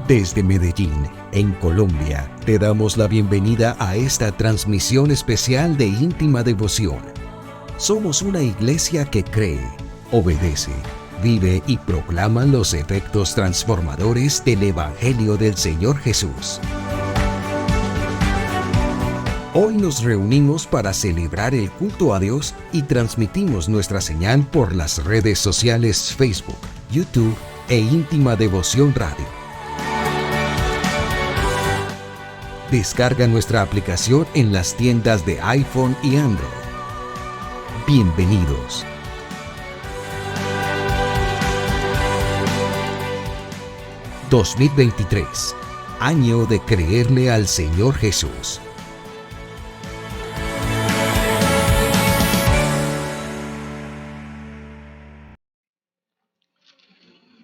Desde Medellín, en Colombia, te damos la bienvenida a esta transmisión especial de Íntima Devoción. Somos una iglesia que cree, obedece, vive y proclama los efectos transformadores del Evangelio del Señor Jesús. Hoy nos reunimos para celebrar el culto a Dios y transmitimos nuestra señal por las redes sociales Facebook, YouTube e Íntima Devoción Radio. Descarga nuestra aplicación en las tiendas de iPhone y Android. Bienvenidos. ...2023... año de creerle al Señor Jesús.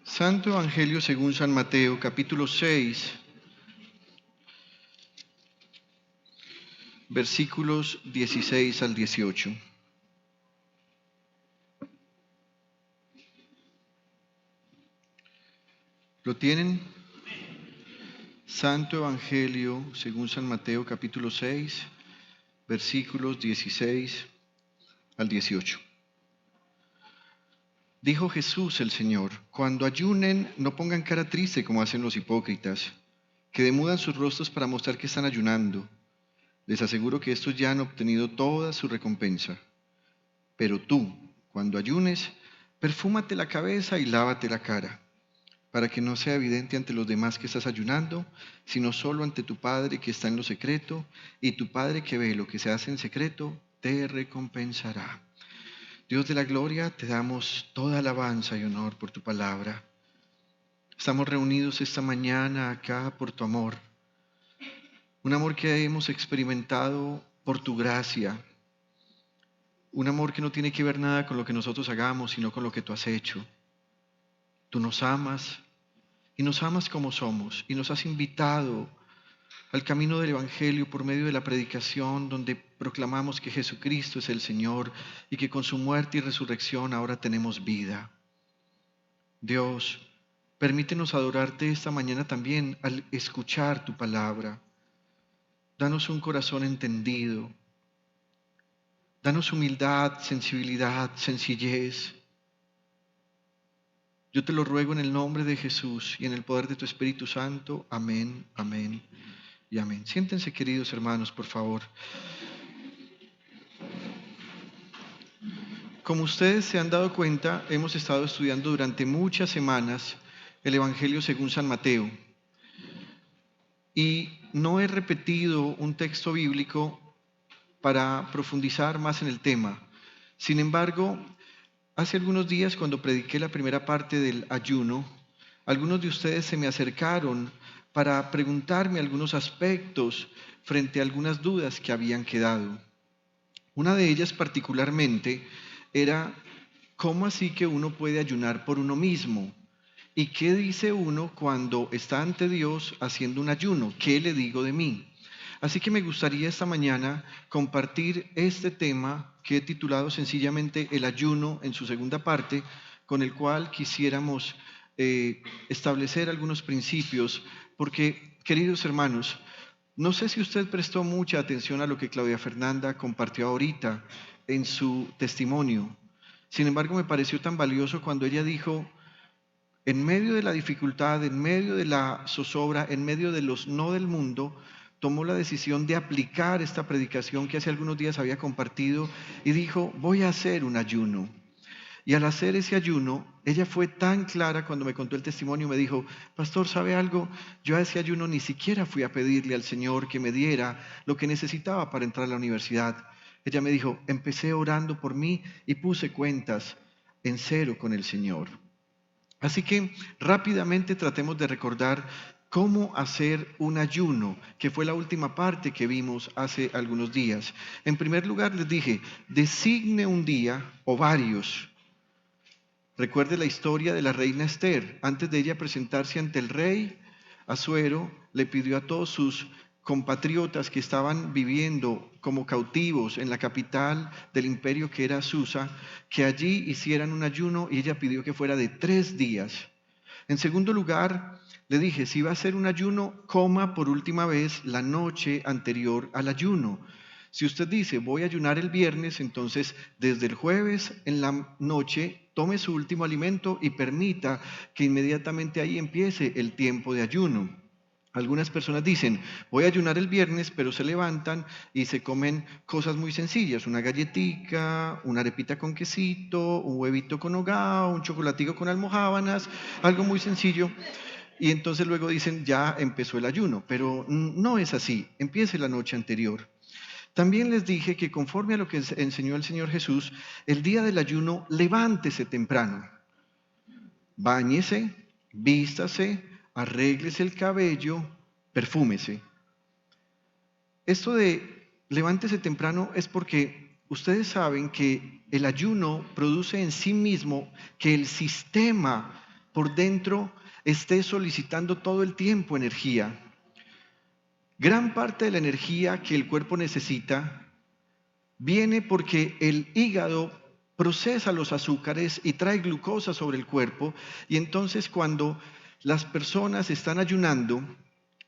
Santo Evangelio según San Mateo, capítulo 6, versículos 16 al 18. ¿Lo tienen? Santo Evangelio según San Mateo, capítulo 6, versículos 16 al 18. Dijo Jesús el Señor: cuando ayunen, no pongan cara triste como hacen los hipócritas, que demudan sus rostros para mostrar que están ayunando. Les aseguro que estos ya han obtenido toda su recompensa. Pero tú, cuando ayunes, perfúmate la cabeza y lávate la cara, para que no sea evidente ante los demás que estás ayunando, sino solo ante tu Padre que está en lo secreto, y tu Padre que ve lo que se hace en secreto, te recompensará. Dios de la gloria, te damos toda alabanza y honor por tu palabra. Estamos reunidos esta mañana acá por tu amor. Un amor que hemos experimentado por tu gracia. Un amor que no tiene que ver nada con lo que nosotros hagamos, sino con lo que tú has hecho. Tú nos amas y nos amas como somos y nos has invitado al camino del Evangelio por medio de la predicación, donde proclamamos que Jesucristo es el Señor y que con su muerte y resurrección ahora tenemos vida. Dios, permítenos adorarte esta mañana también al escuchar tu palabra. Danos un corazón entendido. Danos humildad, sensibilidad, sencillez. Yo te lo ruego en el nombre de Jesús y en el poder de tu Espíritu Santo. Amén, amén y amén. Siéntense, queridos hermanos, por favor. Como ustedes se han dado cuenta, hemos estado estudiando durante muchas semanas el Evangelio según San Mateo. Y no he repetido un texto bíblico para profundizar más en el tema. Sin embargo, hace algunos días, cuando prediqué la primera parte del ayuno, algunos de ustedes se me acercaron para preguntarme algunos aspectos frente a algunas dudas que habían quedado. Una de ellas particularmente era: ¿cómo así que uno puede ayunar por uno mismo? ¿Y qué dice uno cuando está ante Dios haciendo un ayuno? ¿Qué le digo de mí? Así que me gustaría esta mañana compartir este tema que he titulado sencillamente el ayuno en su segunda parte, con el cual quisiéramos establecer algunos principios, porque, queridos hermanos, no sé si usted prestó mucha atención a lo que Claudia Fernanda compartió ahorita en su testimonio. Sin embargo, me pareció tan valioso cuando ella dijo: en medio de la dificultad, en medio de la zozobra, en medio de los no del mundo, tomó la decisión de aplicar esta predicación que hace algunos días había compartido y dijo: voy a hacer un ayuno. Y al hacer ese ayuno, ella fue tan clara cuando me contó el testimonio, me dijo: pastor, ¿sabe algo? Yo a ese ayuno ni siquiera fui a pedirle al Señor que me diera lo que necesitaba para entrar a la universidad. Ella me dijo: empecé orando por mí y puse cuentas en cero con el Señor. Así que rápidamente tratemos de recordar cómo hacer un ayuno, que fue la última parte que vimos hace algunos días. En primer lugar, les dije: designe un día o varios. Recuerde la historia de la reina Esther. Antes de ella presentarse ante el rey Asuero, le pidió a todos sus compatriotas que estaban viviendo como cautivos en la capital del imperio, que era Susa, que allí hicieran un ayuno, y ella pidió que fuera de 3 días. En segundo lugar, Le dije, si va a hacer un ayuno, coma por última vez la noche anterior al ayuno. Si usted dice, voy a ayunar el viernes, entonces desde el jueves en la noche tome su último alimento y permita que inmediatamente ahí empiece el tiempo de ayuno. Algunas personas dicen, voy a ayunar el viernes, pero se levantan y se comen cosas muy sencillas, una galletica, una arepita con quesito, un huevito con hogao, un chocolatico con almojábanas, algo muy sencillo. Y entonces luego dicen, ya empezó el ayuno, pero no es así, empiece la noche anterior. También les dije que conforme a lo que enseñó el Señor Jesús, el día del ayuno, levántese temprano, báñese, vístase, arréglese el cabello, perfúmese. Esto de levántese temprano es porque ustedes saben que el ayuno produce en sí mismo que el sistema por dentro esté solicitando todo el tiempo energía. Gran parte de la energía que el cuerpo necesita viene porque el hígado procesa los azúcares y trae glucosa sobre el cuerpo, y entonces cuando las personas están ayunando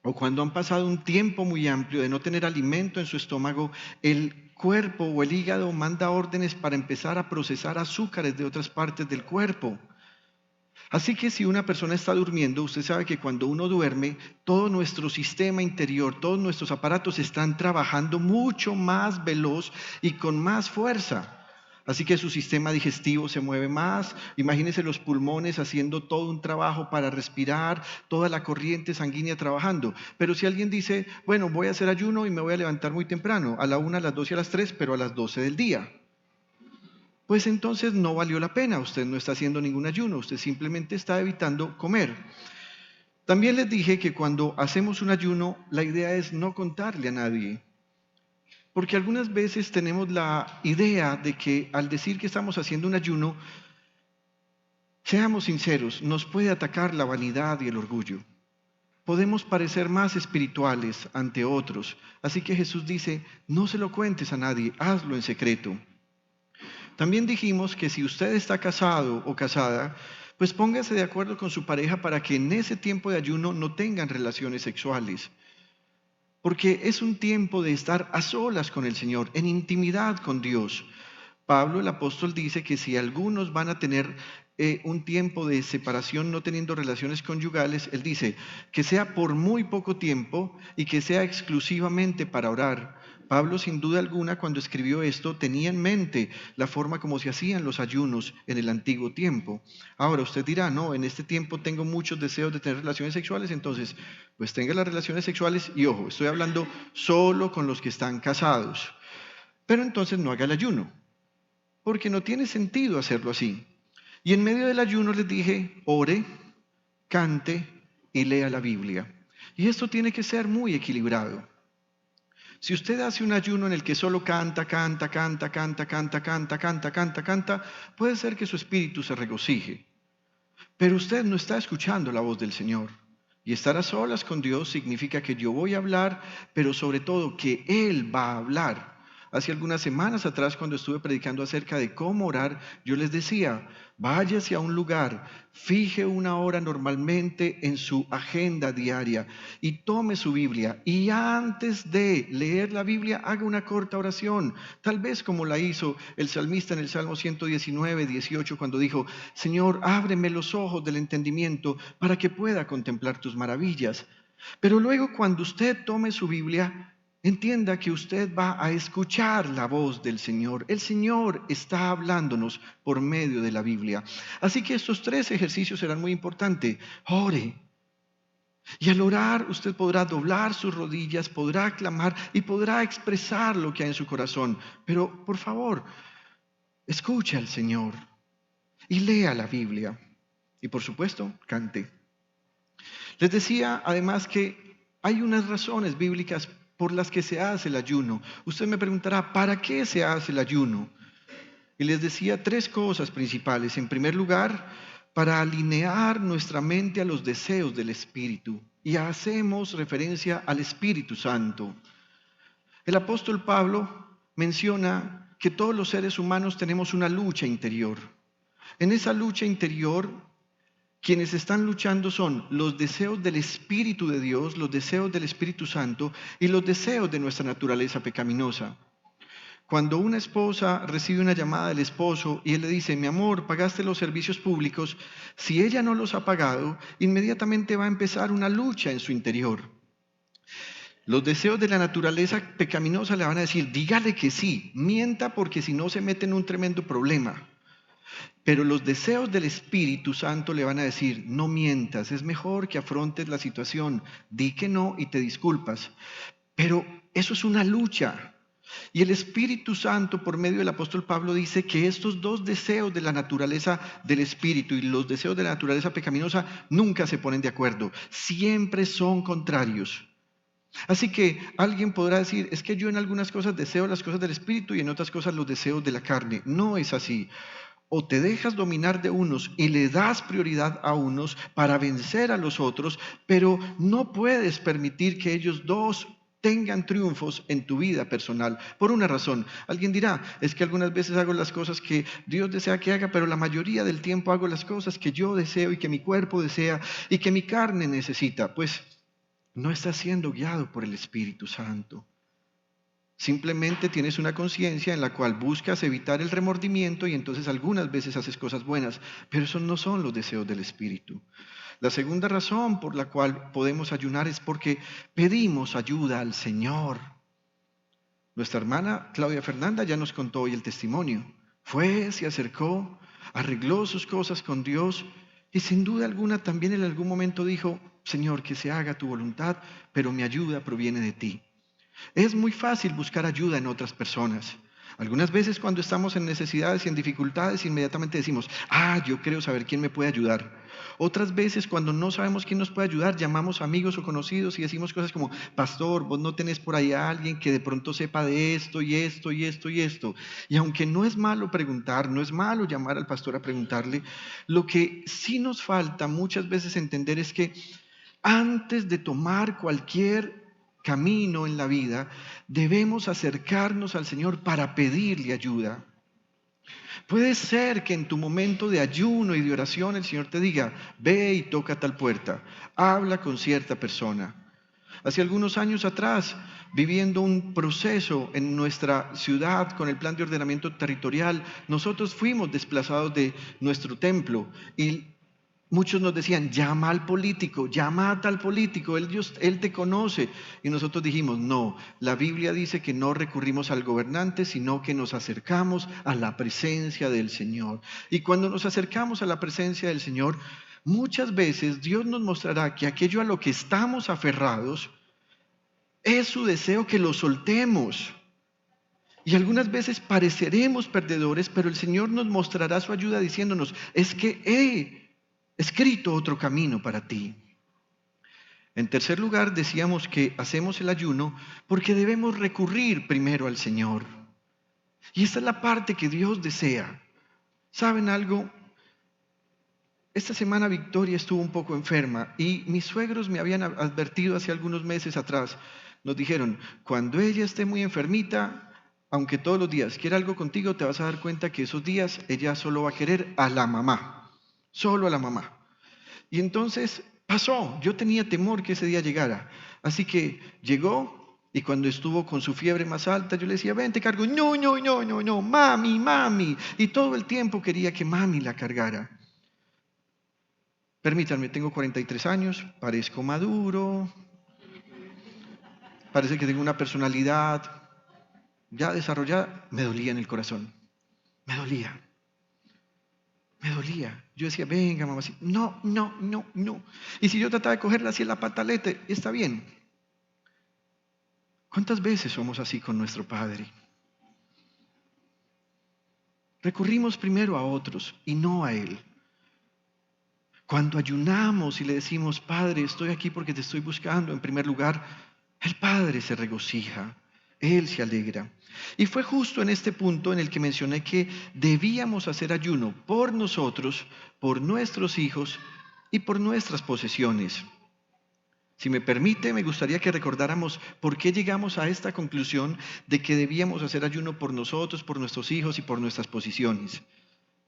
o cuando han pasado un tiempo muy amplio de no tener alimento en su estómago, el cuerpo o el hígado manda órdenes para empezar a procesar azúcares de otras partes del cuerpo. Así que si una persona está durmiendo, usted sabe que cuando uno duerme, todo nuestro sistema interior, todos nuestros aparatos están trabajando mucho más veloz y con más fuerza. Así que su sistema digestivo se mueve más. Imagínense los pulmones haciendo todo un trabajo para respirar, toda la corriente sanguínea trabajando. Pero si alguien dice, bueno, voy a hacer ayuno y me voy a levantar muy temprano, a la 1, a las 2 y a las 3, pero a las 12 del día, pues entonces no valió la pena, usted no está haciendo ningún ayuno, usted simplemente está evitando comer. También les dije que cuando hacemos un ayuno, la idea es no contarle a nadie, porque algunas veces tenemos la idea de que al decir que estamos haciendo un ayuno, seamos sinceros, nos puede atacar la vanidad y el orgullo. Podemos parecer más espirituales ante otros, así que Jesús dice, no se lo cuentes a nadie, hazlo en secreto. También dijimos que si usted está casado o casada, pues póngase de acuerdo con su pareja para que en ese tiempo de ayuno no tengan relaciones sexuales. Porque es un tiempo de estar a solas con el Señor, en intimidad con Dios. Pablo, el apóstol, dice que si algunos van a tener un tiempo de separación no teniendo relaciones conyugales, él dice que sea por muy poco tiempo y que sea exclusivamente para orar. Pablo, sin duda alguna, cuando escribió esto, tenía en mente la forma como se hacían los ayunos en el antiguo tiempo. Ahora, usted dirá, no, en este tiempo tengo muchos deseos de tener relaciones sexuales, entonces, pues tenga las relaciones sexuales y ojo, estoy hablando solo con los que están casados. Pero entonces no haga el ayuno, porque no tiene sentido hacerlo así. Y en medio del ayuno les dije, ore, cante y lea la Biblia. Y esto tiene que ser muy equilibrado. Si usted hace un ayuno en el que solo canta, puede ser que su espíritu se regocije. Pero usted no está escuchando la voz del Señor. Y estar a solas con Dios significa que yo voy a hablar, pero sobre todo que Él va a hablar. Hace algunas semanas atrás, cuando estuve predicando acerca de cómo orar, yo les decía, váyase a un lugar, fije una hora normalmente en su agenda diaria y tome su Biblia. Y antes de leer la Biblia, haga una corta oración, tal vez como la hizo el salmista en el Salmo 119, 18, cuando dijo, Señor, ábreme los ojos del entendimiento para que pueda contemplar tus maravillas. Pero luego, cuando usted tome su Biblia, entienda que usted va a escuchar la voz del Señor. El Señor está hablándonos por medio de la Biblia. Así que estos 3 ejercicios serán muy importantes. Ore. Y al orar usted podrá doblar sus rodillas, podrá clamar y podrá expresar lo que hay en su corazón. Pero por favor, escuche al Señor y lea la Biblia. Y por supuesto, cante. Les decía además que hay unas razones bíblicas por las que se hace el ayuno. Usted me preguntará, ¿para qué se hace el ayuno? Y les decía 3 cosas principales. En primer lugar, para alinear nuestra mente a los deseos del Espíritu. Y hacemos referencia al Espíritu Santo. El apóstol Pablo menciona que todos los seres humanos tenemos una lucha interior. En esa lucha interior Quienes están luchando son los deseos del Espíritu de Dios, los deseos del Espíritu Santo y los deseos de nuestra naturaleza pecaminosa. Cuando una esposa recibe una llamada del esposo y él le dice, mi amor, pagaste los servicios públicos, si ella no los ha pagado, inmediatamente va a empezar una lucha en su interior. Los deseos de la naturaleza pecaminosa le van a decir, dígale que sí, mienta porque si no se mete en un tremendo problema. Pero los deseos del Espíritu Santo le van a decir, no mientas, es mejor que afrontes la situación, di que no y te disculpas. Pero eso es una lucha. Y el Espíritu Santo, por medio del apóstol Pablo, dice que estos dos deseos de la naturaleza del Espíritu y los deseos de la naturaleza pecaminosa nunca se ponen de acuerdo, siempre son contrarios. Así que alguien podrá decir, es que yo en algunas cosas deseo las cosas del Espíritu y en otras cosas los deseos de la carne. No es así. O te dejas dominar de unos y le das prioridad a unos para vencer a los otros, pero no puedes permitir que ellos dos tengan triunfos en tu vida personal, por una razón. Alguien dirá, es que algunas veces hago las cosas que Dios desea que haga, pero la mayoría del tiempo hago las cosas que yo deseo y que mi cuerpo desea y que mi carne necesita. Pues no estás siendo guiado por el Espíritu Santo. Simplemente tienes una conciencia en la cual buscas evitar el remordimiento y entonces algunas veces haces cosas buenas, pero esos no son los deseos del Espíritu. La segunda razón por la cual podemos ayunar es porque pedimos ayuda al Señor. Nuestra hermana Claudia Fernanda ya nos contó hoy el testimonio. Fue, se acercó, arregló sus cosas con Dios y sin duda alguna también en algún momento dijo, Señor, que se haga tu voluntad, pero mi ayuda proviene de ti. Es muy fácil buscar ayuda en otras personas. Algunas veces cuando estamos en necesidades y en dificultades, inmediatamente decimos, yo creo saber quién me puede ayudar. Otras veces cuando no sabemos quién nos puede ayudar, llamamos a amigos o conocidos y decimos cosas como, pastor, vos no tenés por ahí a alguien que de pronto sepa de esto y esto y esto y esto. Y aunque no es malo preguntar, no es malo llamar al pastor a preguntarle, lo que sí nos falta muchas veces entender es que antes de tomar cualquier camino en la vida, debemos acercarnos al Señor para pedirle ayuda. Puede ser que en tu momento de ayuno y de oración el Señor te diga, ve y toca tal puerta, habla con cierta persona. Hace algunos años atrás, viviendo un proceso en nuestra ciudad con el plan de ordenamiento territorial, nosotros fuimos desplazados de nuestro templo y muchos nos decían, llama al político, llama a tal político, él te conoce. Y nosotros dijimos, no, la Biblia dice que no recurrimos al gobernante, sino que nos acercamos a la presencia del Señor. Y cuando nos acercamos a la presencia del Señor, muchas veces Dios nos mostrará que aquello a lo que estamos aferrados es su deseo que lo soltemos. Y algunas veces pareceremos perdedores, pero el Señor nos mostrará su ayuda diciéndonos, es que he escrito otro camino para ti. En tercer lugar, decíamos que hacemos el ayuno porque debemos recurrir primero al Señor. Y esta es la parte que Dios desea. ¿Saben algo? Esta semana Victoria estuvo un poco enferma y mis suegros me habían advertido hace algunos meses atrás. Nos dijeron, cuando ella esté muy enfermita, aunque todos los días quiera algo contigo, te vas a dar cuenta que esos días ella solo va a querer a la mamá. Solo a la mamá. Y entonces pasó, yo tenía temor que ese día llegara. Así que llegó y cuando estuvo con su fiebre más alta, yo le decía, ven, te cargo. No, no, no, no, no, mami, mami. Y todo el tiempo quería que mami la cargara. Permítanme, tengo 43 años, parezco maduro, parece que tengo una personalidad ya desarrollada. Me dolía en el corazón, me dolía. Yo decía, venga, mamá, no, no, no, no. Y si yo trataba de cogerla así en la pataleta, está bien. ¿Cuántas veces somos así con nuestro Padre? Recurrimos primero a otros y no a Él. Cuando ayunamos y le decimos, Padre, estoy aquí porque te estoy buscando, en primer lugar, el Padre se regocija. Él se alegra. Y fue justo en este punto en el que mencioné que debíamos hacer ayuno por nosotros, por nuestros hijos y por nuestras posesiones. Si me permite, me gustaría que recordáramos por qué llegamos a esta conclusión de que debíamos hacer ayuno por nosotros, por nuestros hijos y por nuestras posesiones.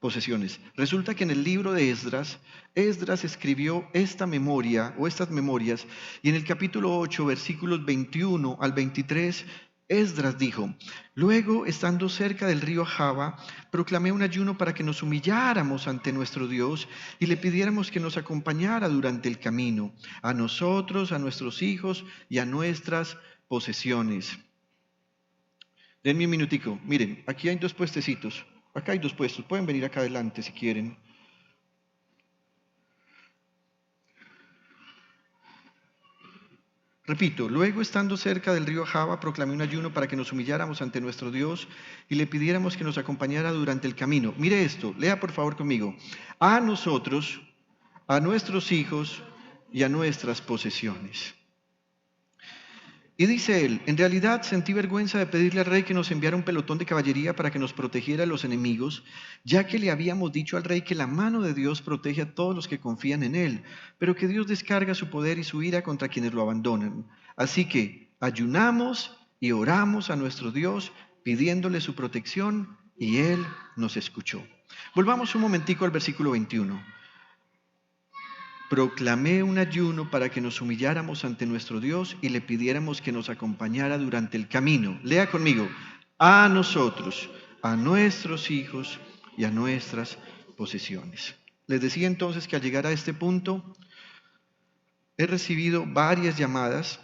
posesiones. Resulta que en el libro de Esdras, Esdras escribió esta memoria o estas memorias, y en el capítulo 8, versículos 21 al 23, Esdras dijo: luego, estando cerca del río Java, proclamé un ayuno para que nos humilláramos ante nuestro Dios y le pidiéramos que nos acompañara durante el camino, a nosotros, a nuestros hijos y a nuestras posesiones. Denme un minutico. Miren, aquí hay dos puestecitos. Acá hay dos puestos. Pueden venir acá adelante si quieren. Repito, luego, estando cerca del río Java, proclamé un ayuno para que nos humilláramos ante nuestro Dios y le pidiéramos que nos acompañara durante el camino. Mire esto, lea por favor conmigo. A nosotros, a nuestros hijos y a nuestras posesiones. Y dice él: en realidad sentí vergüenza de pedirle al rey que nos enviara un pelotón de caballería para que nos protegiera de los enemigos, ya que le habíamos dicho al rey que la mano de Dios protege a todos los que confían en él, pero que Dios descarga su poder y su ira contra quienes lo abandonan. Así que ayunamos y oramos a nuestro Dios pidiéndole su protección, y él nos escuchó. Volvamos un momentico al versículo 21. Proclamé un ayuno para que nos humilláramos ante nuestro Dios y le pidiéramos que nos acompañara durante el camino. Lea conmigo. A nosotros, a nuestros hijos y a nuestras posesiones. Les decía entonces que al llegar a este punto, he recibido varias llamadas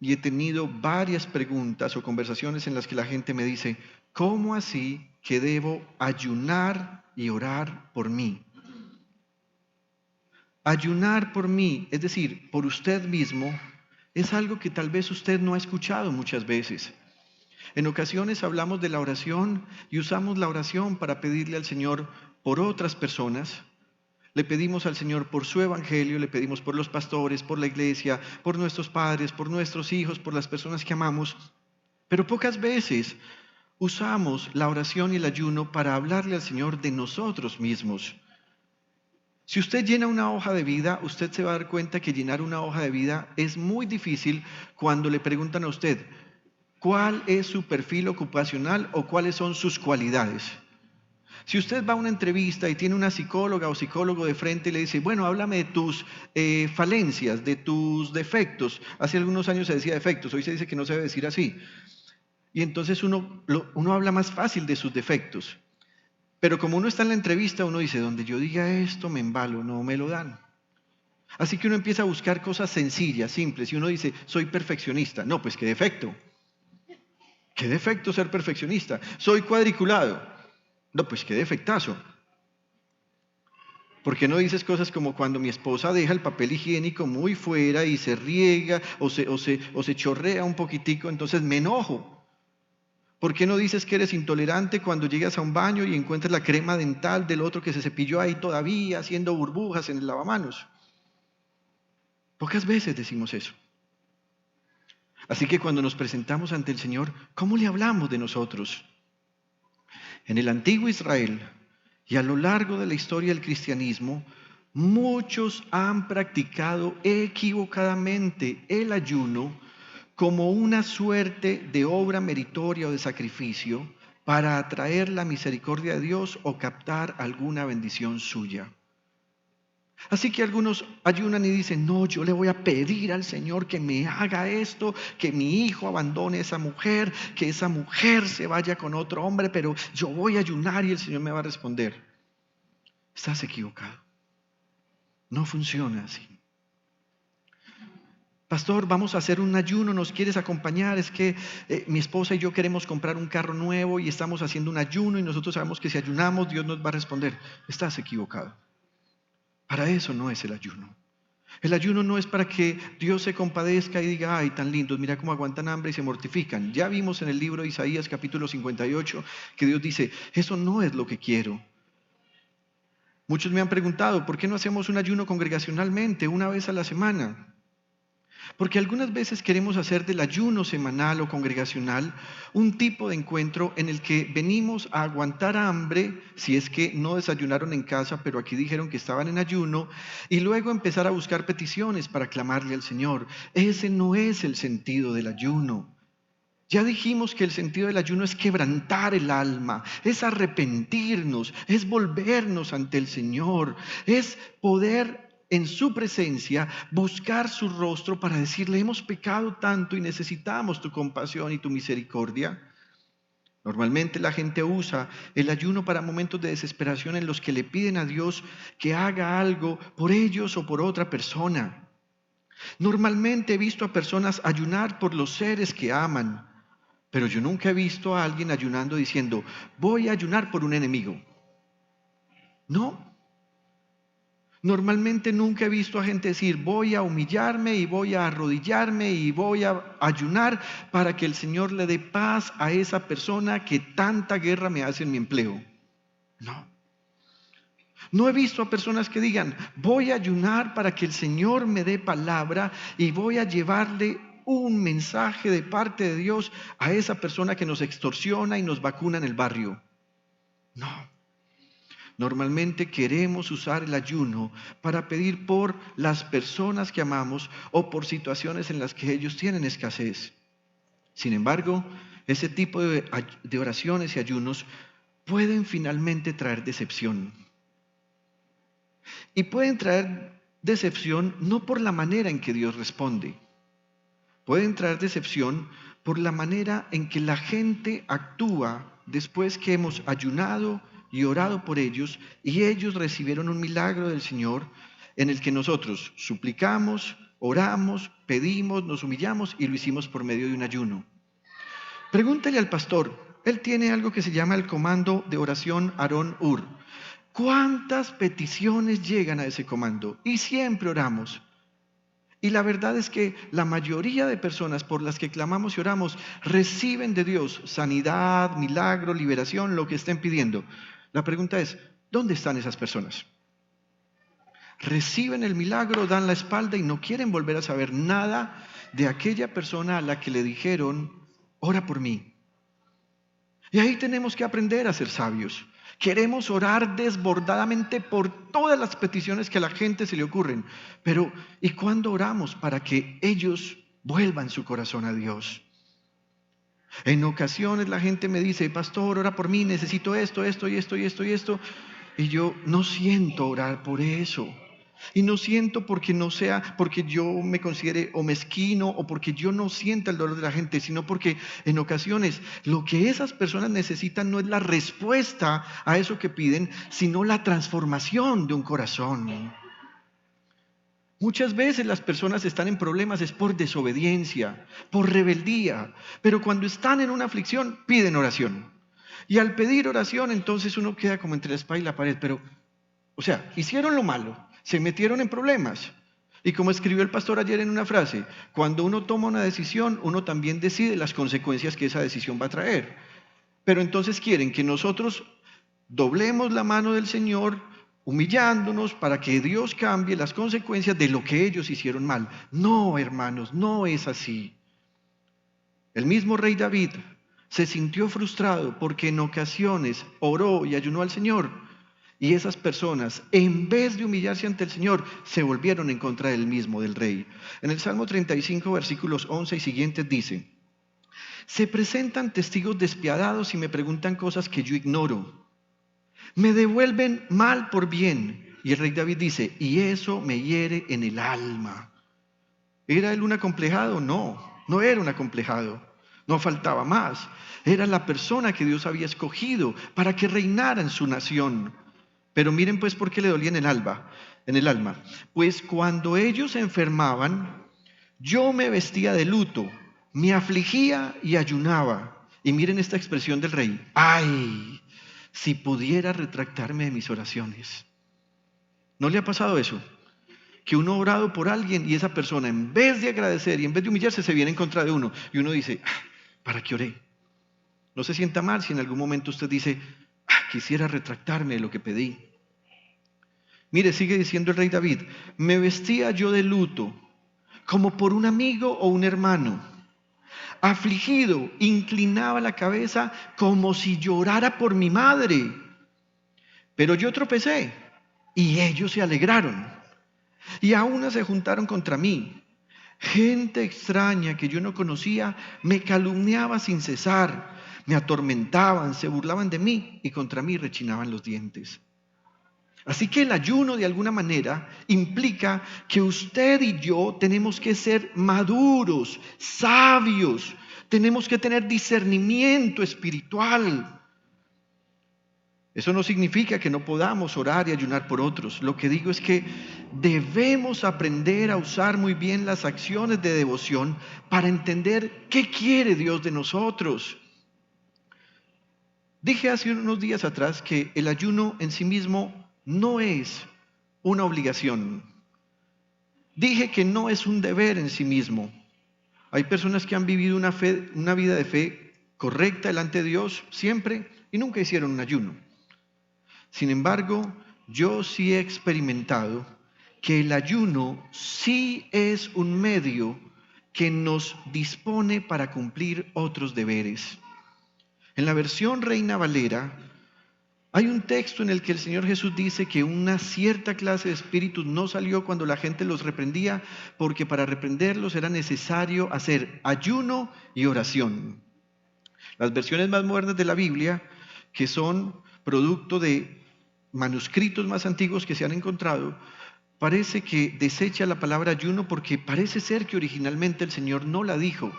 y he tenido varias preguntas o conversaciones en las que la gente me dice: ¿cómo así que debo ayunar y orar por mí? Ayunar por mí, es decir, por usted mismo, es algo que tal vez usted no ha escuchado muchas veces. En ocasiones hablamos de la oración y usamos la oración para pedirle al Señor por otras personas. Le pedimos al Señor por su evangelio, le pedimos por los pastores, por la iglesia, por nuestros padres, por nuestros hijos, por las personas que amamos. Pero pocas veces usamos la oración y el ayuno para hablarle al Señor de nosotros mismos. Si usted llena una hoja de vida, usted se va a dar cuenta que llenar una hoja de vida es muy difícil cuando le preguntan a usted cuál es su perfil ocupacional o cuáles son sus cualidades. Si usted va a una entrevista y tiene una psicóloga o psicólogo de frente y le dice: bueno, háblame de tus falencias, de tus defectos. Hace algunos años se decía defectos, hoy se dice que no se debe decir así. Y entonces uno habla más fácil de sus defectos. Pero como uno está en la entrevista, uno dice: donde yo diga esto me embalo, no me lo dan. Así que uno empieza a buscar cosas sencillas, simples, y uno dice: soy perfeccionista. No, pues qué defecto. ¿Qué defecto ser perfeccionista? Soy cuadriculado. No, pues qué defectazo. ¿Por qué no dices cosas como: cuando mi esposa deja el papel higiénico muy fuera y se riega o se chorrea un poquitico, entonces me enojo? ¿Por qué no dices que eres intolerante cuando llegas a un baño y encuentras la crema dental del otro que se cepilló ahí todavía haciendo burbujas en el lavamanos? Pocas veces decimos eso. Así que cuando nos presentamos ante el Señor, ¿cómo le hablamos de nosotros? En el antiguo Israel y a lo largo de la historia del cristianismo, muchos han practicado equivocadamente el ayuno como una suerte de obra meritoria o de sacrificio para atraer la misericordia de Dios o captar alguna bendición suya. Así que algunos ayunan y dicen: no, yo le voy a pedir al Señor que me haga esto, que mi hijo abandone a esa mujer, que esa mujer se vaya con otro hombre, pero yo voy a ayunar y el Señor me va a responder. Estás equivocado. No funciona así. Pastor, vamos a hacer un ayuno, ¿nos quieres acompañar? Es que mi esposa y yo queremos comprar un carro nuevo y estamos haciendo un ayuno y nosotros sabemos que si ayunamos Dios nos va a responder. Estás equivocado. Para eso no es el ayuno. El ayuno no es para que Dios se compadezca y diga: ay, tan lindos, mira cómo aguantan hambre y se mortifican. Ya vimos en el libro de Isaías capítulo 58 que Dios dice: eso no es lo que quiero. Muchos me han preguntado: ¿por qué no hacemos un ayuno congregacionalmente una vez a la semana? Porque algunas veces queremos hacer del ayuno semanal o congregacional un tipo de encuentro en el que venimos a aguantar hambre, si es que no desayunaron en casa, pero aquí dijeron que estaban en ayuno, y luego empezar a buscar peticiones para clamarle al Señor. Ese no es el sentido del ayuno. Ya dijimos que el sentido del ayuno es quebrantar el alma, es arrepentirnos, es volvernos ante el Señor, es poder en su presencia buscar su rostro para decirle: hemos pecado tanto y necesitamos tu compasión y tu misericordia. Normalmente la gente usa el ayuno para momentos de desesperación en los que le piden a Dios que haga algo por ellos o por otra persona. Normalmente he visto a personas ayunar por los seres que aman, pero yo nunca he visto a alguien ayunando diciendo: voy a ayunar por un enemigo. No. Normalmente nunca he visto a gente decir: voy a humillarme y voy a arrodillarme y voy a ayunar para que el Señor le dé paz a esa persona que tanta guerra me hace en mi empleo. No. No he visto a personas que digan: voy a ayunar para que el Señor me dé palabra y voy a llevarle un mensaje de parte de Dios a esa persona que nos extorsiona y nos vacuna en el barrio. No. Normalmente queremos usar el ayuno para pedir por las personas que amamos o por situaciones en las que ellos tienen escasez. Sin embargo, ese tipo de oraciones y ayunos pueden finalmente traer decepción. Y pueden traer decepción no por la manera en que Dios responde. Pueden traer decepción por la manera en que la gente actúa después que hemos ayunado y orado por ellos y ellos recibieron un milagro del Señor en el que nosotros suplicamos, oramos, pedimos, nos humillamos y lo hicimos por medio de un ayuno. Pregúntale al pastor, él tiene algo que se llama el comando de oración Aarón Ur. ¿Cuántas peticiones llegan a ese comando? Y siempre oramos. Y la verdad es que la mayoría de personas por las que clamamos y oramos reciben de Dios sanidad, milagro, liberación, lo que estén pidiendo. La pregunta es: ¿dónde están esas personas? Reciben el milagro, dan la espalda y no quieren volver a saber nada de aquella persona a la que le dijeron: ora por mí. Y ahí tenemos que aprender a ser sabios. Queremos orar desbordadamente por todas las peticiones que a la gente se le ocurren. Pero, ¿y cuándo oramos para que ellos vuelvan su corazón a Dios? En ocasiones la gente me dice: pastor, ora por mí, necesito esto, esto y esto y esto y esto. Y yo no siento orar por eso. Y no siento porque no sea, porque yo me considere o mezquino o porque yo no sienta el dolor de la gente, sino porque en ocasiones lo que esas personas necesitan no es la respuesta a eso que piden, sino la transformación de un corazón. Muchas veces las personas están en problemas es por desobediencia, por rebeldía, pero cuando están en una aflicción piden oración. Y al pedir oración entonces uno queda como entre la espada y la pared, pero, o sea, hicieron lo malo, se metieron en problemas. Y como escribió el pastor ayer en una frase, cuando uno toma una decisión, uno también decide las consecuencias que esa decisión va a traer. Pero entonces quieren que nosotros doblemos la mano del Señor, humillándonos para que Dios cambie las consecuencias de lo que ellos hicieron mal. No, hermanos, no es así. El mismo rey David se sintió frustrado porque en ocasiones oró y ayunó al Señor. Y esas personas, en vez de humillarse ante el Señor, se volvieron en contra del mismo, del rey. En el Salmo 35, versículos 11 y siguientes dice: se presentan testigos despiadados y me preguntan cosas que yo ignoro. Me devuelven mal por bien. Y el rey David dice: y eso me hiere en el alma. ¿Era él un acomplejado? No, no era un acomplejado. No faltaba más. Era la persona que Dios había escogido para que reinara en su nación. Pero miren pues por qué le dolía en el alma. Pues cuando ellos se enfermaban, yo me vestía de luto, me afligía y ayunaba. Y miren esta expresión del rey: ¡ay! Si pudiera retractarme de mis oraciones. ¿No le ha pasado eso? Que uno ha orado por alguien y esa persona, en vez de agradecer y en vez de humillarse, se viene en contra de uno. Y uno dice: ¿para qué oré? No se sienta mal si en algún momento usted dice: quisiera retractarme de lo que pedí. Mire, sigue diciendo el rey David: me vestía yo de luto, como por un amigo o un hermano. Afligido, inclinaba la cabeza como si llorara por mi madre. Pero yo tropecé y ellos se alegraron. Y aún se juntaron contra mí. Gente extraña que yo no conocía me calumniaba sin cesar, me atormentaban, se burlaban de mí y contra mí rechinaban los dientes. Así que el ayuno de alguna manera implica que usted y yo tenemos que ser maduros, sabios, tenemos que tener discernimiento espiritual. Eso no significa que no podamos orar y ayunar por otros. Lo que digo es que debemos aprender a usar muy bien las acciones de devoción para entender qué quiere Dios de nosotros. Dije hace unos días atrás que el ayuno en sí mismo no es una obligación. Dije que no es un deber en sí mismo. Hay personas que han vivido una vida de fe correcta delante de Dios siempre y nunca hicieron un ayuno. Sin embargo, yo sí he experimentado que el ayuno sí es un medio que nos dispone para cumplir otros deberes. En la versión Reina Valera, hay un texto en el que el Señor Jesús dice que una cierta clase de espíritus no salió cuando la gente los reprendía, porque para reprenderlos era necesario hacer ayuno y oración. Las versiones más modernas de la Biblia, que son producto de manuscritos más antiguos que se han encontrado, parece que desecha la palabra ayuno porque parece ser que originalmente el Señor no la dijo.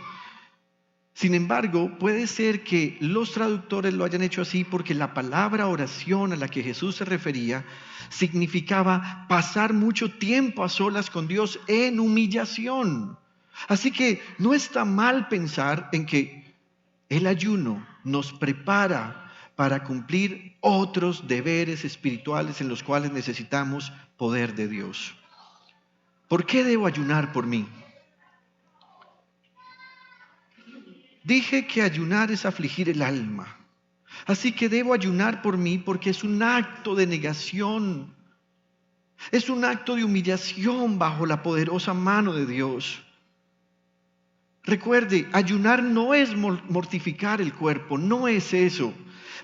Sin embargo, puede ser que los traductores lo hayan hecho así porque la palabra oración a la que Jesús se refería significaba pasar mucho tiempo a solas con Dios en humillación. Así que no está mal pensar en que el ayuno nos prepara para cumplir otros deberes espirituales en los cuales necesitamos poder de Dios. ¿Por qué debo ayunar por mí? Dije que ayunar es afligir el alma. Así que debo ayunar por mí porque es un acto de negación. Es un acto de humillación bajo la poderosa mano de Dios. Recuerde, ayunar no es mortificar el cuerpo, no es eso.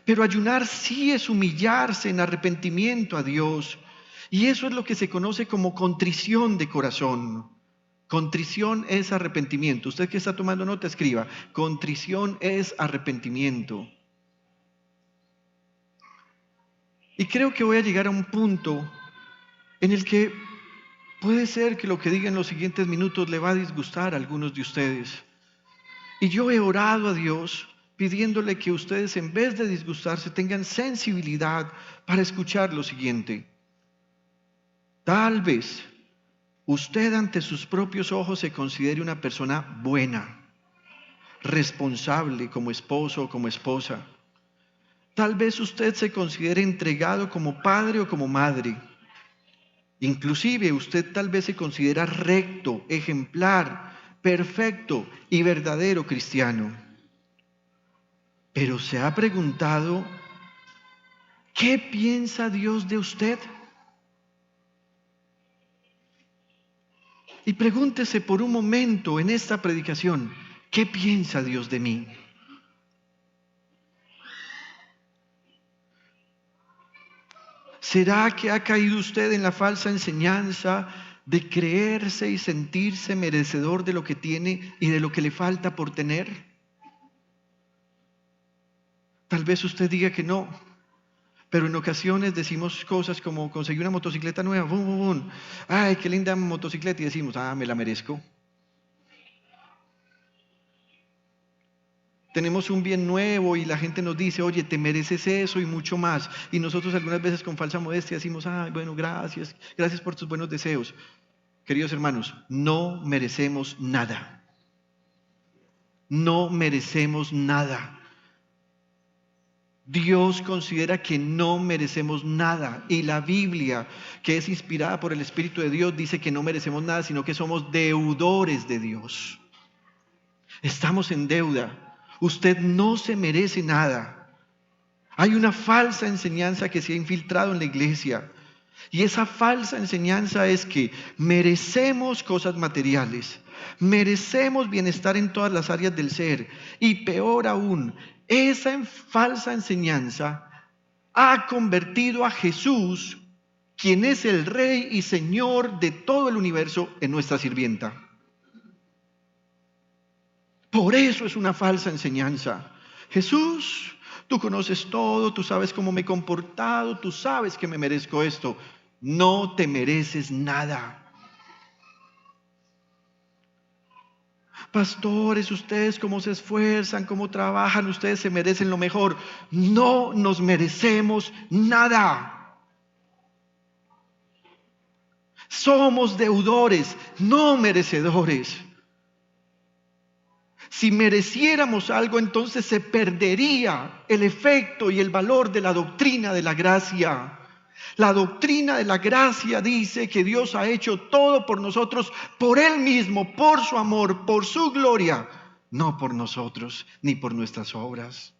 Pero ayunar sí es humillarse en arrepentimiento a Dios. Y eso es lo que se conoce como contrición de corazón. Contrición es arrepentimiento. Usted que está tomando nota, escriba. Contrición es arrepentimiento. Y creo que voy a llegar a un punto en el que puede ser que lo que diga en los siguientes minutos le va a disgustar a algunos de ustedes. Y yo he orado a Dios pidiéndole que ustedes, en vez de disgustarse, tengan sensibilidad para escuchar lo siguiente. Tal vez usted ante sus propios ojos se considere una persona buena, responsable como esposo o como esposa. Tal vez usted se considere entregado como padre o como madre. Inclusive usted tal vez se considera recto, ejemplar, perfecto y verdadero cristiano. Pero ¿se ha preguntado qué piensa Dios de usted? Y pregúntese por un momento en esta predicación, ¿qué piensa Dios de mí? ¿Será que ha caído usted en la falsa enseñanza de creerse y sentirse merecedor de lo que tiene y de lo que le falta por tener? Tal vez usted diga que no, pero en ocasiones decimos cosas como conseguí una motocicleta nueva, bum, bum, bum. Ay, qué linda motocicleta, y decimos, me la merezco. Tenemos un bien nuevo y la gente nos dice, oye, te mereces eso y mucho más. Y nosotros algunas veces con falsa modestia decimos, bueno, gracias por tus buenos deseos. Queridos hermanos, no merecemos nada. No merecemos nada. Dios considera que no merecemos nada. Y la Biblia, que es inspirada por el Espíritu de Dios, dice que no merecemos nada, sino que somos deudores de Dios. Estamos en deuda. Usted no se merece nada. Hay una falsa enseñanza que se ha infiltrado en la iglesia. Y esa falsa enseñanza es que merecemos cosas materiales, merecemos bienestar en todas las áreas del ser. Y peor aún, esa falsa enseñanza ha convertido a Jesús, quien es el Rey y Señor de todo el universo, en nuestra sirvienta. Por eso es una falsa enseñanza. Jesús, tú conoces todo, tú sabes cómo me he comportado, tú sabes que me merezco esto. No te mereces nada. Pastores, ustedes cómo se esfuerzan, cómo trabajan, ustedes se merecen lo mejor. No nos merecemos nada. Somos deudores, no merecedores. Si mereciéramos algo, entonces se perdería el efecto y el valor de la doctrina de la gracia. La doctrina de la gracia dice que Dios ha hecho todo por nosotros, por Él mismo, por su amor, por su gloria, no por nosotros ni por nuestras obras.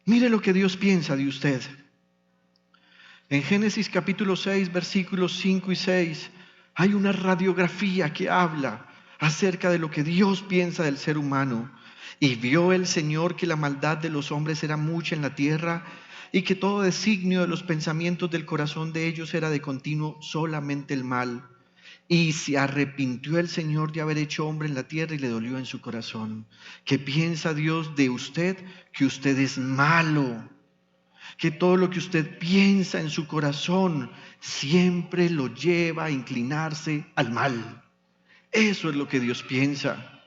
Mire lo que Dios piensa de usted. En Génesis capítulo 6, versículos 5 y 6, hay una radiografía que habla acerca de lo que Dios piensa del ser humano. Y vio el Señor que la maldad de los hombres era mucha en la tierra, y que todo designio de los pensamientos del corazón de ellos era de continuo solamente el mal. Y se arrepintió el Señor de haber hecho hombre en la tierra y le dolió en su corazón. ¿Qué piensa Dios de usted? Que usted es malo. Que todo lo que usted piensa en su corazón siempre lo lleva a inclinarse al mal. Eso es lo que Dios piensa.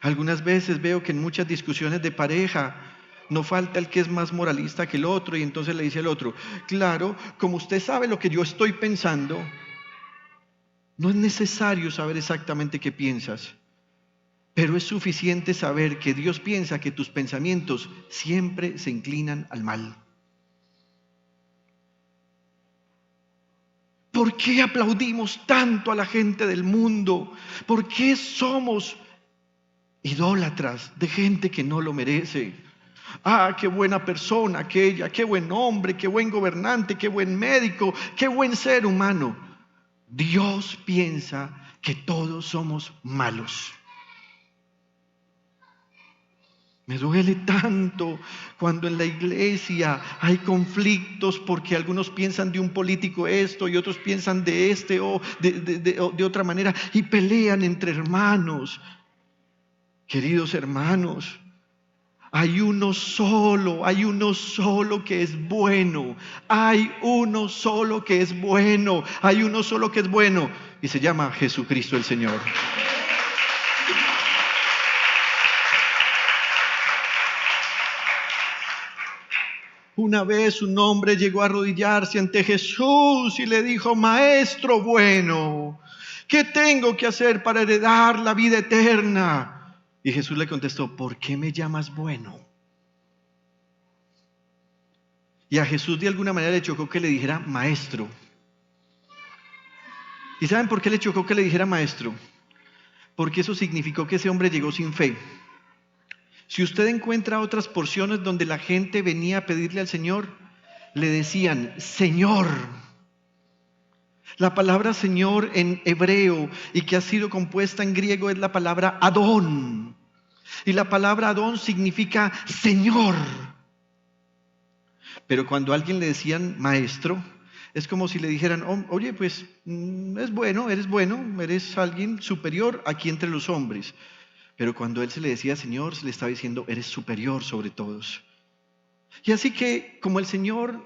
Algunas veces veo que en muchas discusiones de pareja no falta el que es más moralista que el otro y entonces le dice al otro, claro, como usted sabe lo que yo estoy pensando, no es necesario saber exactamente qué piensas, pero es suficiente saber que Dios piensa que tus pensamientos siempre se inclinan al mal. ¿Por qué aplaudimos tanto a la gente del mundo? ¿Por qué somos idólatras de gente que no lo merece? Ah, qué buena persona aquella, qué buen hombre, qué buen gobernante, qué buen médico, qué buen ser humano. Dios piensa que todos somos malos. Me duele tanto cuando en la iglesia hay conflictos porque algunos piensan de un político esto y otros piensan de este o de otra manera y pelean entre hermanos. Queridos hermanos, hay uno solo que es bueno, hay uno solo que es bueno, hay uno solo que es bueno y se llama Jesucristo el Señor. Una vez un hombre llegó a arrodillarse ante Jesús y le dijo, Maestro bueno, ¿qué tengo que hacer para heredar la vida eterna? Y Jesús le contestó, ¿por qué me llamas bueno? Y a Jesús de alguna manera le chocó que le dijera maestro. ¿Y saben por qué le chocó que le dijera maestro? Porque eso significó que ese hombre llegó sin fe. Si usted encuentra otras porciones donde la gente venía a pedirle al Señor, le decían, Señor. La palabra Señor en hebreo y que ha sido compuesta en griego es la palabra Adón. Y la palabra Adón significa Señor. Pero cuando a alguien le decían maestro, es como si le dijeran, oye, pues es bueno, eres alguien superior aquí entre los hombres. Pero cuando él se le decía Señor, se le estaba diciendo, eres superior sobre todos. Y así que como al Señor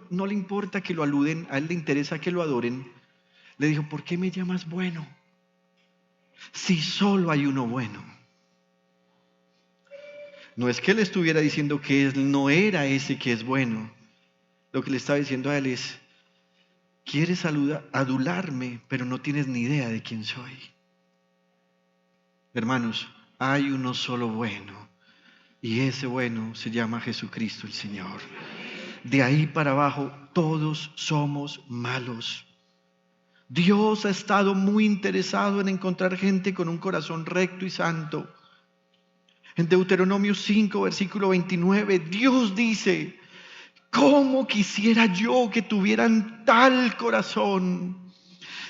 no le importa que lo aluden, a él le interesa que lo adoren, le dijo, ¿por qué me llamas bueno? Si solo hay uno bueno. No es que él estuviera diciendo que él no era ese que es bueno. Lo que le estaba diciendo a él es, quieres adularme, pero no tienes ni idea de quién soy. Hermanos, hay uno solo bueno, y ese bueno se llama Jesucristo el Señor. De ahí para abajo, todos somos malos. Dios ha estado muy interesado en encontrar gente con un corazón recto y santo. En Deuteronomio 5, versículo 29, Dios dice, ¿cómo quisiera yo que tuvieran tal corazón?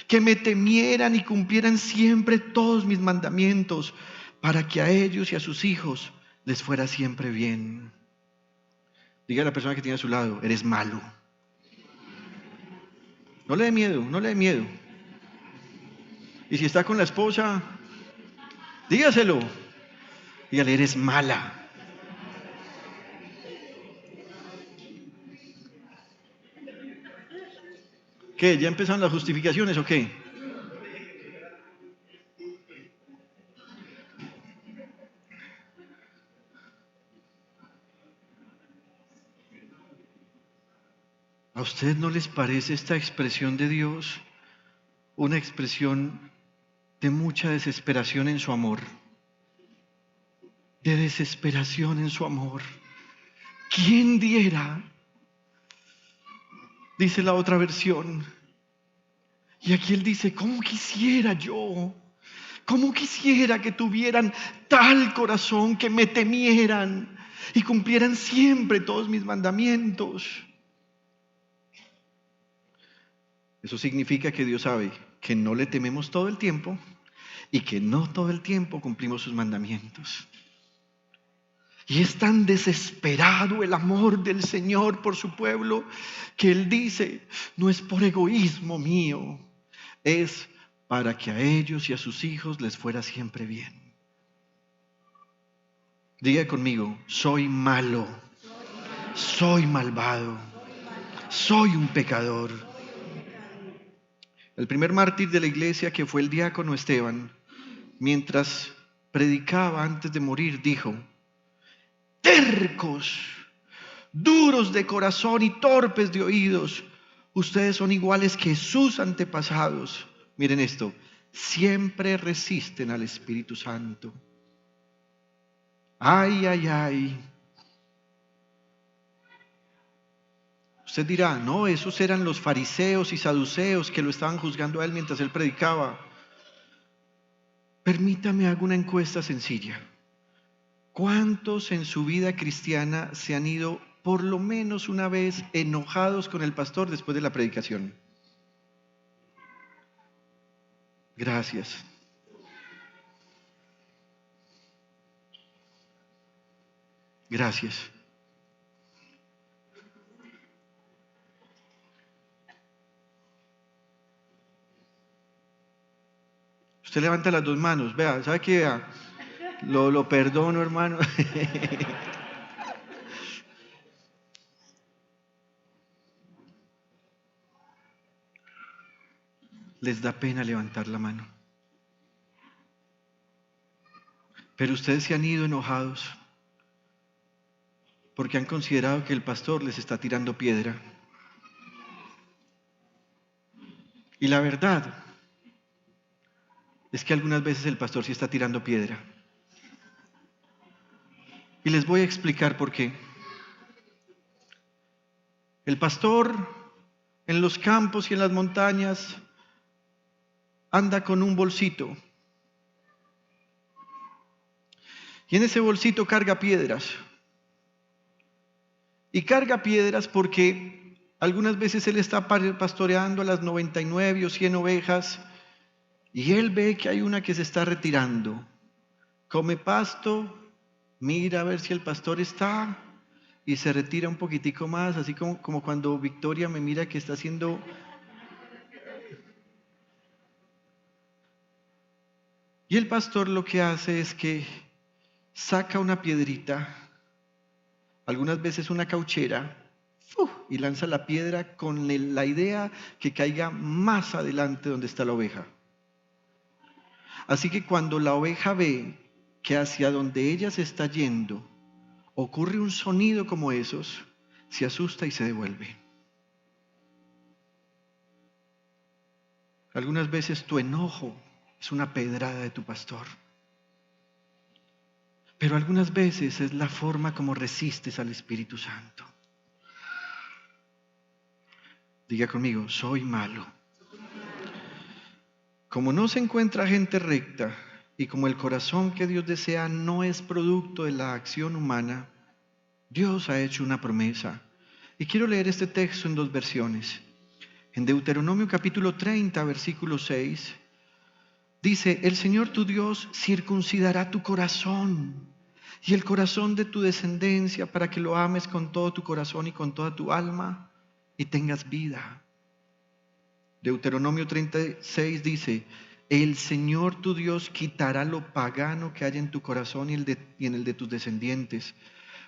Que me temieran y cumplieran siempre todos mis mandamientos, para que a ellos y a sus hijos les fuera siempre bien. Diga a la persona que tiene a su lado, eres malo. No le dé miedo, no le dé miedo. Y si está con la esposa, dígaselo. Dígale, eres mala. ¿Qué? ¿Ya empezaron las justificaciones o qué? ¿A usted no les parece esta expresión de Dios una expresión de mucha desesperación en su amor? De desesperación en su amor. ¿Quién diera? Dice la otra versión. Y aquí él dice, ¿cómo quisiera yo? ¿Cómo quisiera que tuvieran tal corazón, que me temieran y cumplieran siempre todos mis mandamientos? Eso significa que Dios sabe que no le tememos todo el tiempo y que no todo el tiempo cumplimos sus mandamientos. Y es tan desesperado el amor del Señor por su pueblo que Él dice, no es por egoísmo mío, es para que a ellos y a sus hijos les fuera siempre bien. Diga conmigo, soy malo, soy malvado, soy un pecador. El primer mártir de la iglesia, que fue el diácono Esteban, mientras predicaba antes de morir, dijo, tercos, duros de corazón y torpes de oídos, ustedes son iguales que sus antepasados. Miren esto, siempre resisten al Espíritu Santo. Ay, ay, ay. Usted dirá, no, esos eran los fariseos y saduceos que lo estaban juzgando a él mientras él predicaba. Permítame hacer una encuesta sencilla. ¿Cuántos en su vida cristiana se han ido por lo menos una vez enojados con el pastor después de la predicación? Gracias. Gracias. Usted levanta las dos manos, vea, ¿sabe qué? Vea, lo perdono, hermano. Les da pena levantar la mano. Pero ustedes se han ido enojados porque han considerado que el pastor les está tirando piedra. Y la verdad es que algunas veces el pastor sí está tirando piedra. Y les voy a explicar por qué. El pastor en los campos y en las montañas anda con un bolsito. Y en ese bolsito carga piedras. Y carga piedras porque algunas veces él está pastoreando a las 99 o 100 ovejas y él ve que hay una que se está retirando. Come pasto, mira a ver si el pastor está y se retira un poquitico más, así como cuando Victoria me mira que está haciendo... Y el pastor lo que hace es que saca una piedrita, algunas veces una cauchera, y lanza la piedra con la idea que caiga más adelante donde está la oveja. Así que cuando la oveja ve que hacia donde ella se está yendo ocurre un sonido como esos, se asusta y se devuelve. Algunas veces tu enojo es una pedrada de tu pastor. Pero algunas veces es la forma como resistes al Espíritu Santo. Diga conmigo, soy malo. Como no se encuentra gente recta y como el corazón que Dios desea no es producto de la acción humana, Dios ha hecho una promesa. Y quiero leer este texto en dos versiones. En Deuteronomio capítulo 30, versículo 6, dice, el Señor tu Dios circuncidará tu corazón y el corazón de tu descendencia para que lo ames con todo tu corazón y con toda tu alma y tengas vida. Deuteronomio 36 dice, el Señor tu Dios quitará lo pagano que haya en tu corazón y en el de tus descendientes,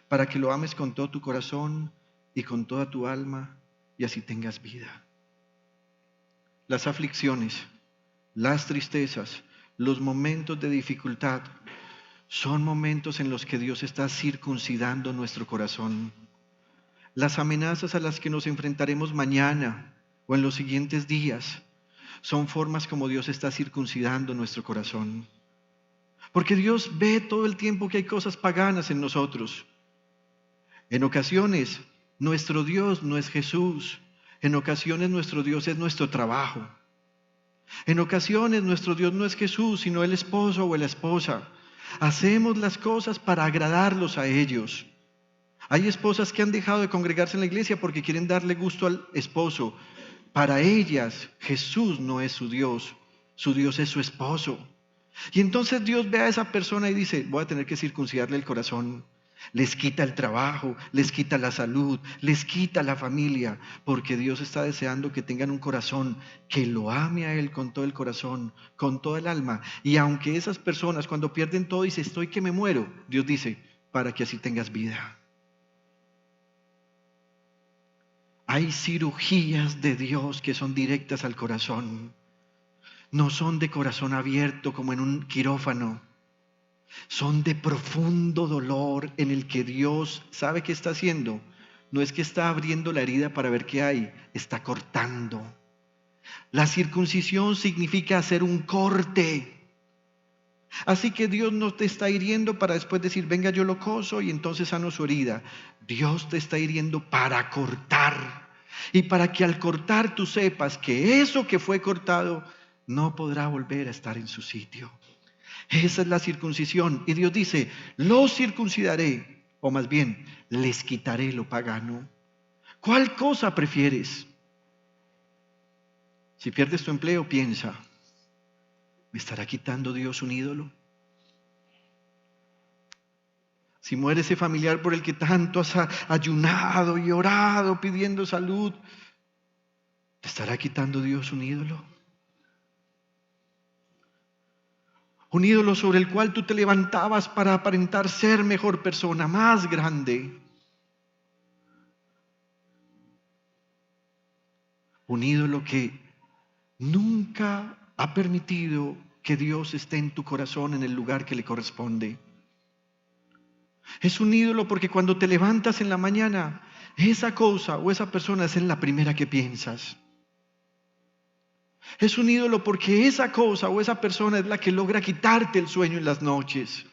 para que lo ames con todo tu corazón y con toda tu alma, y así tengas vida. Las aflicciones, las tristezas, los momentos de dificultad son momentos en los que Dios está circuncidando nuestro corazón. Las amenazas a las que nos enfrentaremos mañana o en los siguientes días son formas como Dios está circuncidando nuestro corazón. Porque Dios ve todo el tiempo que hay cosas paganas en nosotros. En ocasiones, nuestro Dios no es Jesús. En ocasiones, nuestro Dios es nuestro trabajo. En ocasiones, nuestro Dios no es Jesús, sino el esposo o la esposa. Hacemos las cosas para agradarlos a ellos. Hay esposas que han dejado de congregarse en la iglesia porque quieren darle gusto al esposo. Para ellas, Jesús no es su Dios es su esposo. Y entonces Dios ve a esa persona y dice, voy a tener que circuncidarle el corazón. Les quita el trabajo, les quita la salud, les quita la familia, porque Dios está deseando que tengan un corazón que lo ame a Él con todo el corazón, con toda el alma. Y aunque esas personas cuando pierden todo dicen, estoy que me muero, Dios dice, para que así tengas vida. Hay cirugías de Dios que son directas al corazón. No son de corazón abierto como en un quirófano. Son de profundo dolor en el que Dios sabe qué está haciendo. No es que está abriendo la herida para ver qué hay, está cortando. La circuncisión significa hacer un corte. Así que Dios no te está hiriendo para después decir, venga, yo lo coso y entonces sano su herida. Dios te está hiriendo para cortar. Y para que al cortar tú sepas que eso que fue cortado no podrá volver a estar en su sitio. Esa es la circuncisión. Y Dios dice, los circuncidaré, o más bien, les quitaré lo pagano. ¿Cuál cosa prefieres? Si pierdes tu empleo, piensa, ¿me estará quitando Dios un ídolo? Si muere ese familiar por el que tanto has ayunado y orado pidiendo salud, ¿te estará quitando Dios un ídolo? Un ídolo sobre el cual tú te levantabas para aparentar ser mejor persona, más grande. Un ídolo que nunca ha permitido que Dios esté en tu corazón en el lugar que le corresponde. Es un ídolo porque cuando te levantas en la mañana, esa cosa o esa persona es en la primera que piensas. Es un ídolo porque esa cosa o esa persona es la que logra quitarte el sueño en las noches.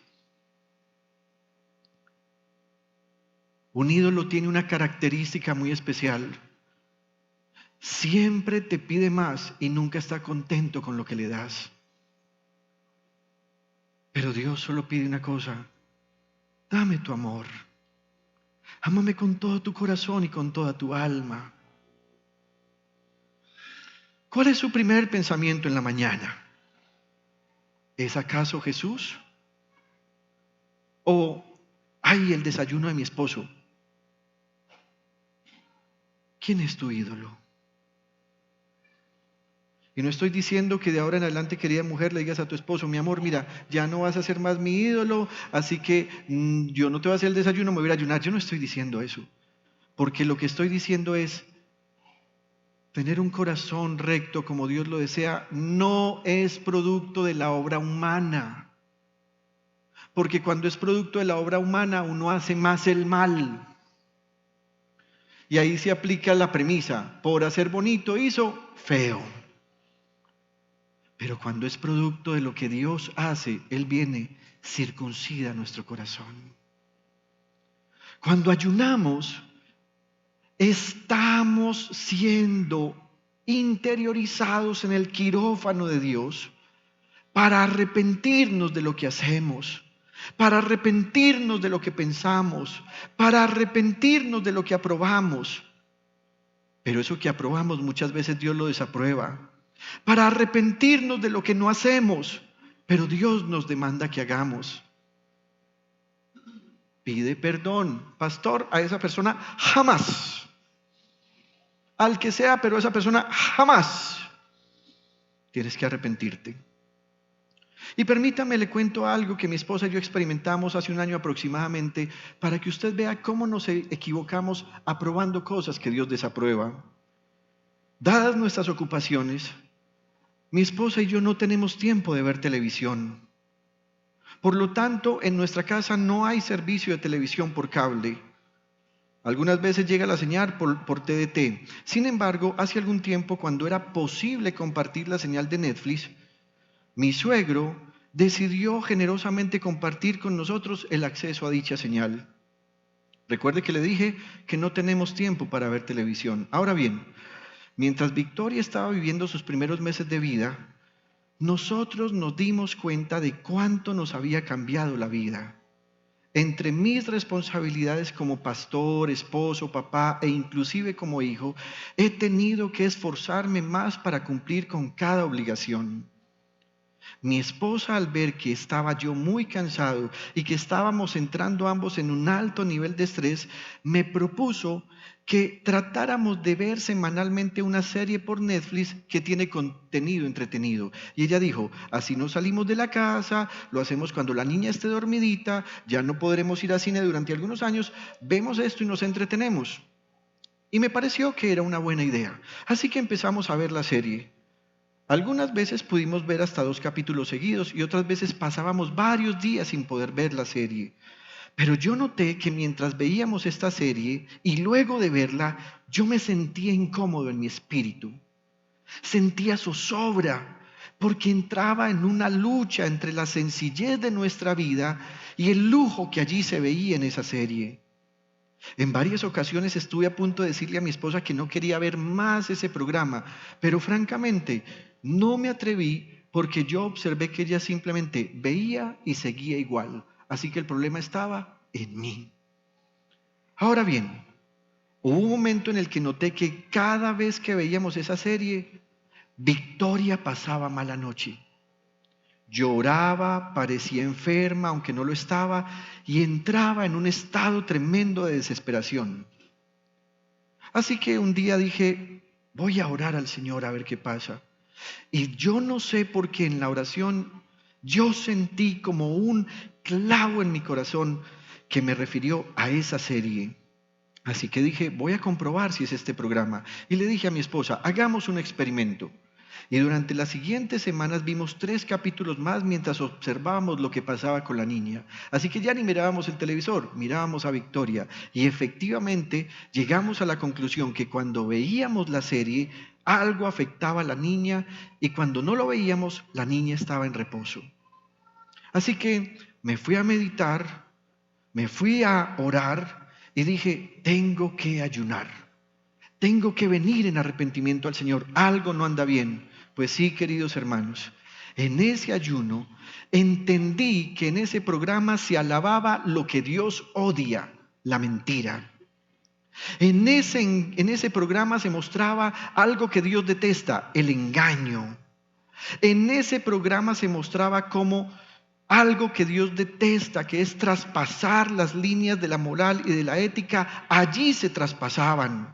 Un ídolo tiene una característica muy especial. Siempre te pide más y nunca está contento con lo que le das. Pero Dios solo pide una cosa. Dame tu amor. Ámame con todo tu corazón y con toda tu alma. ¿Cuál es su primer pensamiento en la mañana? ¿Es acaso Jesús? ¿O, ay, el desayuno de mi esposo? ¿Quién es tu ídolo? Y no estoy diciendo que de ahora en adelante, querida mujer, le digas a tu esposo, mi amor, mira, ya no vas a ser más mi ídolo, así que yo no te voy a hacer el desayuno, me voy a ir a ayunar. Yo no estoy diciendo eso, porque lo que estoy diciendo es, tener un corazón recto como Dios lo desea no es producto de la obra humana, porque cuando es producto de la obra humana uno hace más el mal. Y ahí se aplica la premisa, por hacer bonito hizo feo. Pero cuando es producto de lo que Dios hace, Él viene, circuncida nuestro corazón. Cuando ayunamos, estamos siendo interiorizados en el quirófano de Dios para arrepentirnos de lo que hacemos, para arrepentirnos de lo que pensamos, para arrepentirnos de lo que aprobamos. Pero eso que aprobamos muchas veces Dios lo desaprueba. Para arrepentirnos de lo que no hacemos, pero Dios nos demanda que hagamos. Pide perdón, pastor, a esa persona jamás. Al que sea, pero a esa persona jamás. Tienes que arrepentirte. Y permítame, le cuento algo que mi esposa y yo experimentamos hace un año aproximadamente, para que usted vea cómo nos equivocamos aprobando cosas que Dios desaprueba. Dadas nuestras ocupaciones, mi esposa y yo no tenemos tiempo de ver televisión. Por lo tanto, en nuestra casa no hay servicio de televisión por cable. Algunas veces llega la señal por TDT. Sin embargo, hace algún tiempo, cuando era posible compartir la señal de Netflix, mi suegro decidió generosamente compartir con nosotros el acceso a dicha señal. Recuerde que le dije que no tenemos tiempo para ver televisión. Ahora bien, mientras Victoria estaba viviendo sus primeros meses de vida, nosotros nos dimos cuenta de cuánto nos había cambiado la vida. Entre mis responsabilidades como pastor, esposo, papá e inclusive como hijo, he tenido que esforzarme más para cumplir con cada obligación. Mi esposa, al ver que estaba yo muy cansado y que estábamos entrando ambos en un alto nivel de estrés, me propuso que tratáramos de ver semanalmente una serie por Netflix que tiene contenido entretenido. Y ella dijo, así no salimos de la casa, lo hacemos cuando la niña esté dormidita, ya no podremos ir al cine durante algunos años, vemos esto y nos entretenemos. Y me pareció que era una buena idea. Así que empezamos a ver la serie. Algunas veces pudimos ver hasta 2 capítulos seguidos y otras veces pasábamos varios días sin poder ver la serie. Pero yo noté que mientras veíamos esta serie y luego de verla, yo me sentía incómodo en mi espíritu. Sentía zozobra porque entraba en una lucha entre la sencillez de nuestra vida y el lujo que allí se veía en esa serie. En varias ocasiones estuve a punto de decirle a mi esposa que no quería ver más ese programa, pero francamente no me atreví porque yo observé que ella simplemente veía y seguía igual. Así que el problema estaba en mí. Ahora bien, hubo un momento en el que noté que cada vez que veíamos esa serie, Victoria pasaba mala noche. Lloraba, parecía enferma, aunque no lo estaba, y entraba en un estado tremendo de desesperación. Así que un día dije, voy a orar al Señor a ver qué pasa. Y yo no sé por qué en la oración yo sentí como un clavo en mi corazón que me refirió a esa serie. Así que dije, voy a comprobar si es este programa. Y le dije a mi esposa, hagamos un experimento. Y durante las siguientes semanas vimos 3 capítulos más mientras observábamos lo que pasaba con la niña. Así que ya ni mirábamos el televisor, mirábamos a Victoria. Y efectivamente llegamos a la conclusión que cuando veíamos la serie, algo afectaba a la niña y cuando no lo veíamos, la niña estaba en reposo. Así que me fui a meditar, me fui a orar y dije, tengo que ayunar. Tengo que venir en arrepentimiento al Señor. Algo no anda bien. Pues sí, queridos hermanos, en ese ayuno entendí que en ese programa se alababa lo que Dios odia, la mentira. En ese programa se mostraba algo que Dios detesta, el engaño. En ese programa se mostraba como algo que Dios detesta, que es traspasar las líneas de la moral y de la ética, allí se traspasaban.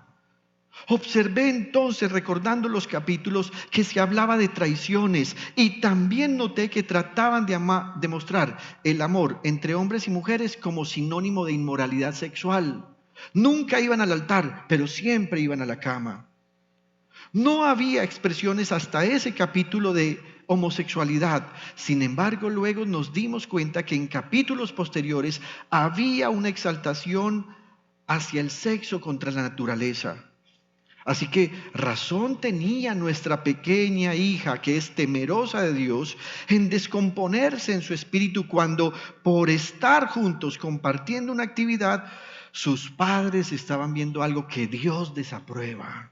Observé entonces, recordando los capítulos, que se hablaba de traiciones y también noté que trataban de mostrar el amor entre hombres y mujeres como sinónimo de inmoralidad sexual. Nunca iban al altar, pero siempre iban a la cama. No había expresiones hasta ese capítulo de homosexualidad. Sin embargo, luego nos dimos cuenta que en capítulos posteriores había una exaltación hacia el sexo contra la naturaleza. Así que razón tenía nuestra pequeña hija, que es temerosa de Dios, en descomponerse en su espíritu cuando, por estar juntos compartiendo una actividad, sus padres estaban viendo algo que Dios desaprueba.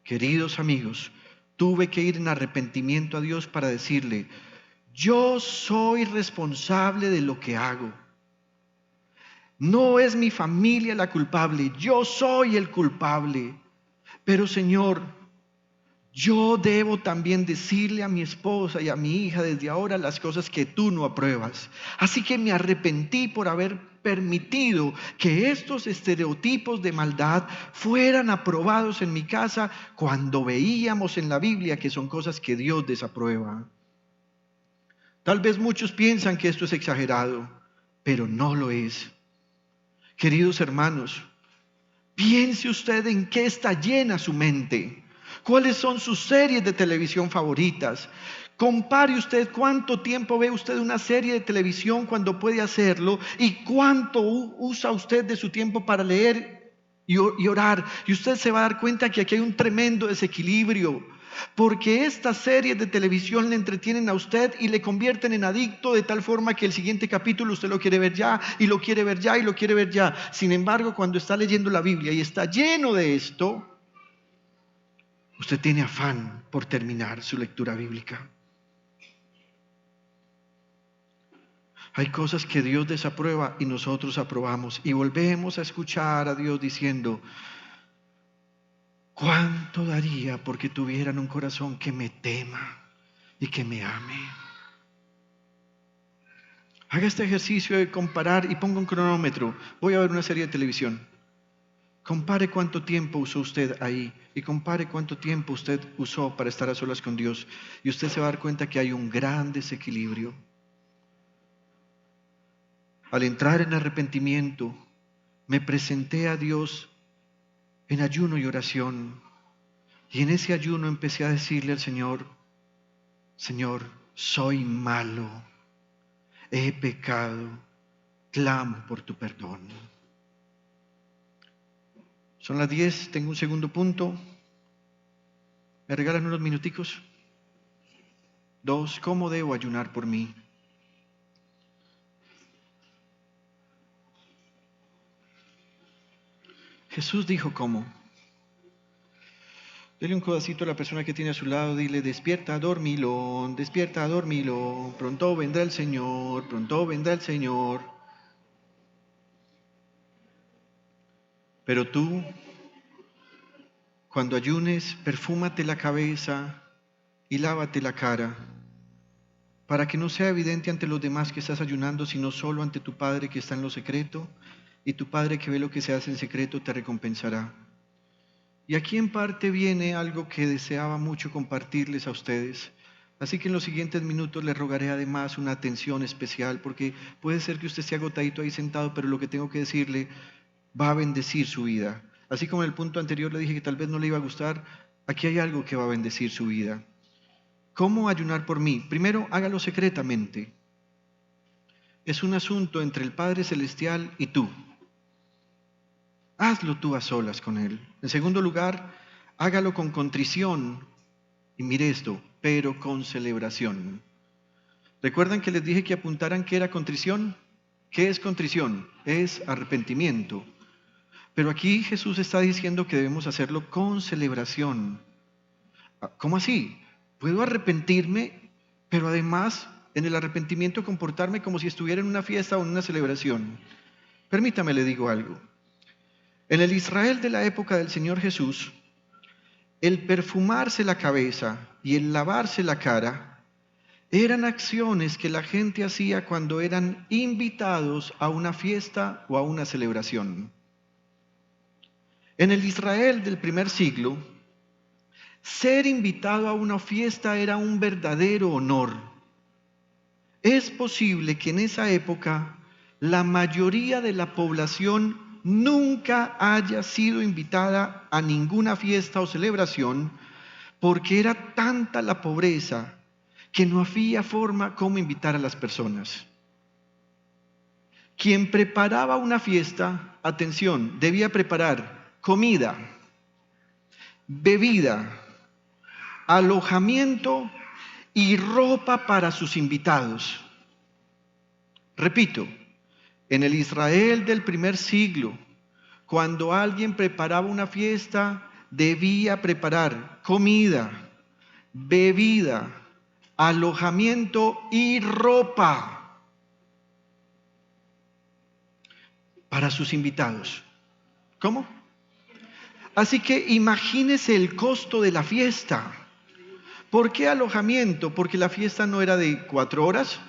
Queridos amigos, tuve que ir en arrepentimiento a Dios para decirle, yo soy responsable de lo que hago. No es mi familia la culpable, yo soy el culpable. Pero Señor, yo debo también decirle a mi esposa y a mi hija desde ahora las cosas que tú no apruebas. Así que me arrepentí por haber permitido que estos estereotipos de maldad fueran aprobados en mi casa cuando veíamos en la Biblia que son cosas que Dios desaprueba. Tal vez muchos piensan que esto es exagerado, pero no lo es. Queridos hermanos, piense usted en qué está llena su mente. ¿Cuáles son sus series de televisión favoritas? Compare usted cuánto tiempo ve usted una serie de televisión cuando puede hacerlo y cuánto usa usted de su tiempo para leer y orar. Y usted se va a dar cuenta que aquí hay un tremendo desequilibrio. Porque estas series de televisión le entretienen a usted y le convierten en adicto de tal forma que el siguiente capítulo usted lo quiere ver ya y lo quiere ver ya y lo quiere ver ya. Sin embargo, cuando está leyendo la Biblia y está lleno de esto, usted tiene afán por terminar su lectura bíblica. Hay cosas que Dios desaprueba y nosotros aprobamos y volvemos a escuchar a Dios diciendo: ¿cuánto daría porque tuvieran un corazón que me tema y que me ame? Haga este ejercicio de comparar y ponga un cronómetro. Voy a ver una serie de televisión. Compare cuánto tiempo usó usted ahí y compare cuánto tiempo usted usó para estar a solas con Dios. Y usted se va a dar cuenta que hay un gran desequilibrio. Al entrar en arrepentimiento, me presenté a Dios en ayuno y oración. Y en ese ayuno empecé a decirle al Señor: Señor, soy malo, he pecado, clamo por tu perdón. Son las 10, tengo un segundo punto. ¿Me regalan unos minuticos? 2, ¿cómo debo ayunar por mí? Jesús dijo cómo. Dele un codacito a la persona que tiene a su lado, dile: despierta, dormilón, pronto vendrá el Señor, pronto vendrá el Señor. Pero tú, cuando ayunes, perfúmate la cabeza y lávate la cara, para que no sea evidente ante los demás que estás ayunando, sino solo ante tu Padre que está en lo secreto, y tu Padre que ve lo que se hace en secreto te recompensará. Y aquí en parte viene algo que deseaba mucho compartirles a ustedes. Así que en los siguientes minutos les rogaré además una atención especial, porque puede ser que usted esté agotadito ahí sentado, pero lo que tengo que decirle va a bendecir su vida. Así como en el punto anterior le dije que tal vez no le iba a gustar, aquí hay algo que va a bendecir su vida. ¿Cómo ayunar por mí? Primero, hágalo secretamente. Es un asunto entre el Padre Celestial y tú. Hazlo tú a solas con Él. En segundo lugar, hágalo con contrición. Y mire esto, pero con celebración. ¿Recuerdan que les dije que apuntaran qué era contrición? ¿Qué es contrición? Es arrepentimiento. Pero aquí Jesús está diciendo que debemos hacerlo con celebración. ¿Cómo así? Puedo arrepentirme, pero además en el arrepentimiento comportarme como si estuviera en una fiesta o en una celebración. Permítame, le digo algo. En el Israel de la época del Señor Jesús, el perfumarse la cabeza y el lavarse la cara eran acciones que la gente hacía cuando eran invitados a una fiesta o a una celebración. En el Israel del primer siglo, ser invitado a una fiesta era un verdadero honor. Es posible que en esa época la mayoría de la población nunca haya sido invitada a ninguna fiesta o celebración, porque era tanta la pobreza que no había forma como invitar a las personas. Quien preparaba una fiesta, atención, debía preparar comida, bebida, alojamiento y ropa para sus invitados. Repito, en el Israel del primer siglo, cuando alguien preparaba una fiesta, debía preparar comida, bebida, alojamiento y ropa para sus invitados. ¿Cómo? Así que imagínese el costo de la fiesta. ¿Por qué alojamiento? Porque la fiesta no era de 4 horas.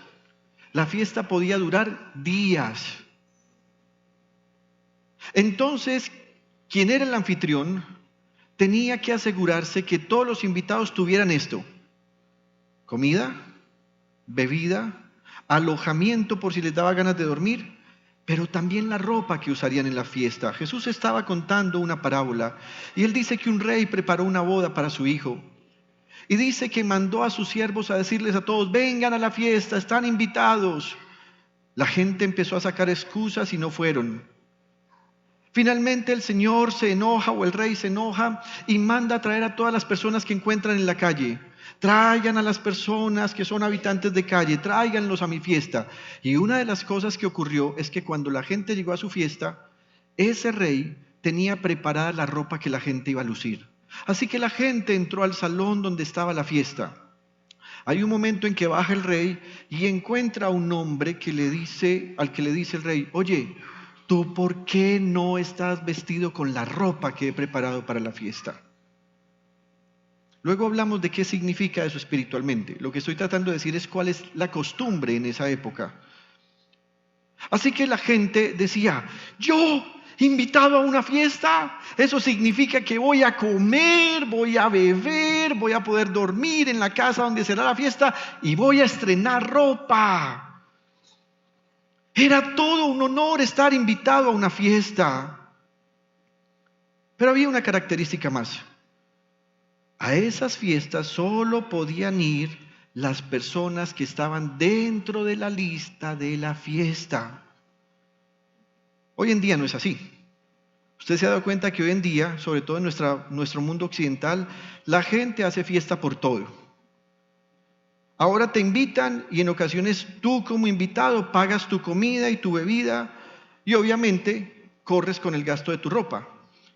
La fiesta podía durar días. Entonces, quien era el anfitrión tenía que asegurarse que todos los invitados tuvieran esto: comida, bebida, alojamiento por si les daba ganas de dormir, pero también la ropa que usarían en la fiesta. Jesús estaba contando una parábola y él dice que un rey preparó una boda para su hijo. Y dice que mandó a sus siervos a decirles a todos: vengan a la fiesta, están invitados. La gente empezó a sacar excusas y no fueron. Finalmente el Señor se enoja, o el rey se enoja, y manda a traer a todas las personas que encuentran en la calle. Traigan a las personas que son habitantes de calle, tráiganlos a mi fiesta. Y una de las cosas que ocurrió es que cuando la gente llegó a su fiesta, ese rey tenía preparada la ropa que la gente iba a lucir. Así que la gente entró al salón donde estaba la fiesta. Hay un momento en que baja el rey y encuentra a un hombre al que le dice el rey: oye, ¿tú por qué no estás vestido con la ropa que he preparado para la fiesta? Luego hablamos de qué significa eso espiritualmente. Lo que estoy tratando de decir es cuál es la costumbre en esa época. Así que la gente decía: yo, invitado a una fiesta, eso significa que voy a comer, voy a beber, voy a poder dormir en la casa donde será la fiesta y voy a estrenar ropa. Era todo un honor estar invitado a una fiesta. Pero había una característica más. A esas fiestas solo podían ir las personas que estaban dentro de la lista de la fiesta. Hoy en día no es así. Usted se ha dado cuenta que hoy en día, sobre todo en nuestro mundo occidental, la gente hace fiesta por todo. Ahora te invitan y en ocasiones tú como invitado pagas tu comida y tu bebida y obviamente corres con el gasto de tu ropa.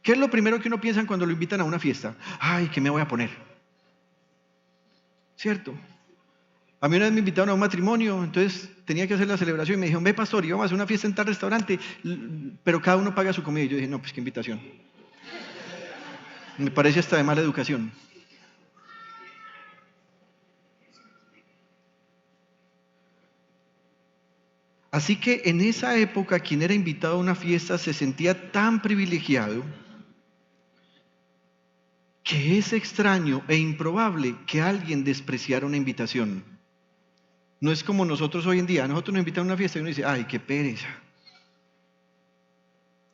¿Qué es lo primero que uno piensa cuando lo invitan a una fiesta? Ay, ¿qué me voy a poner? ¿Cierto? A mí una vez me invitaron a un matrimonio, entonces tenía que hacer la celebración y me dijeron: ve pastor, íbamos a hacer una fiesta en tal restaurante, pero cada uno paga su comida. Y yo dije: no, pues qué invitación. Me parece hasta de mala educación. Así que en esa época quien era invitado a una fiesta se sentía tan privilegiado que es extraño e improbable que alguien despreciara una invitación. No es como nosotros hoy en día. A nosotros nos invitan a una fiesta y uno dice: ay, qué pereza.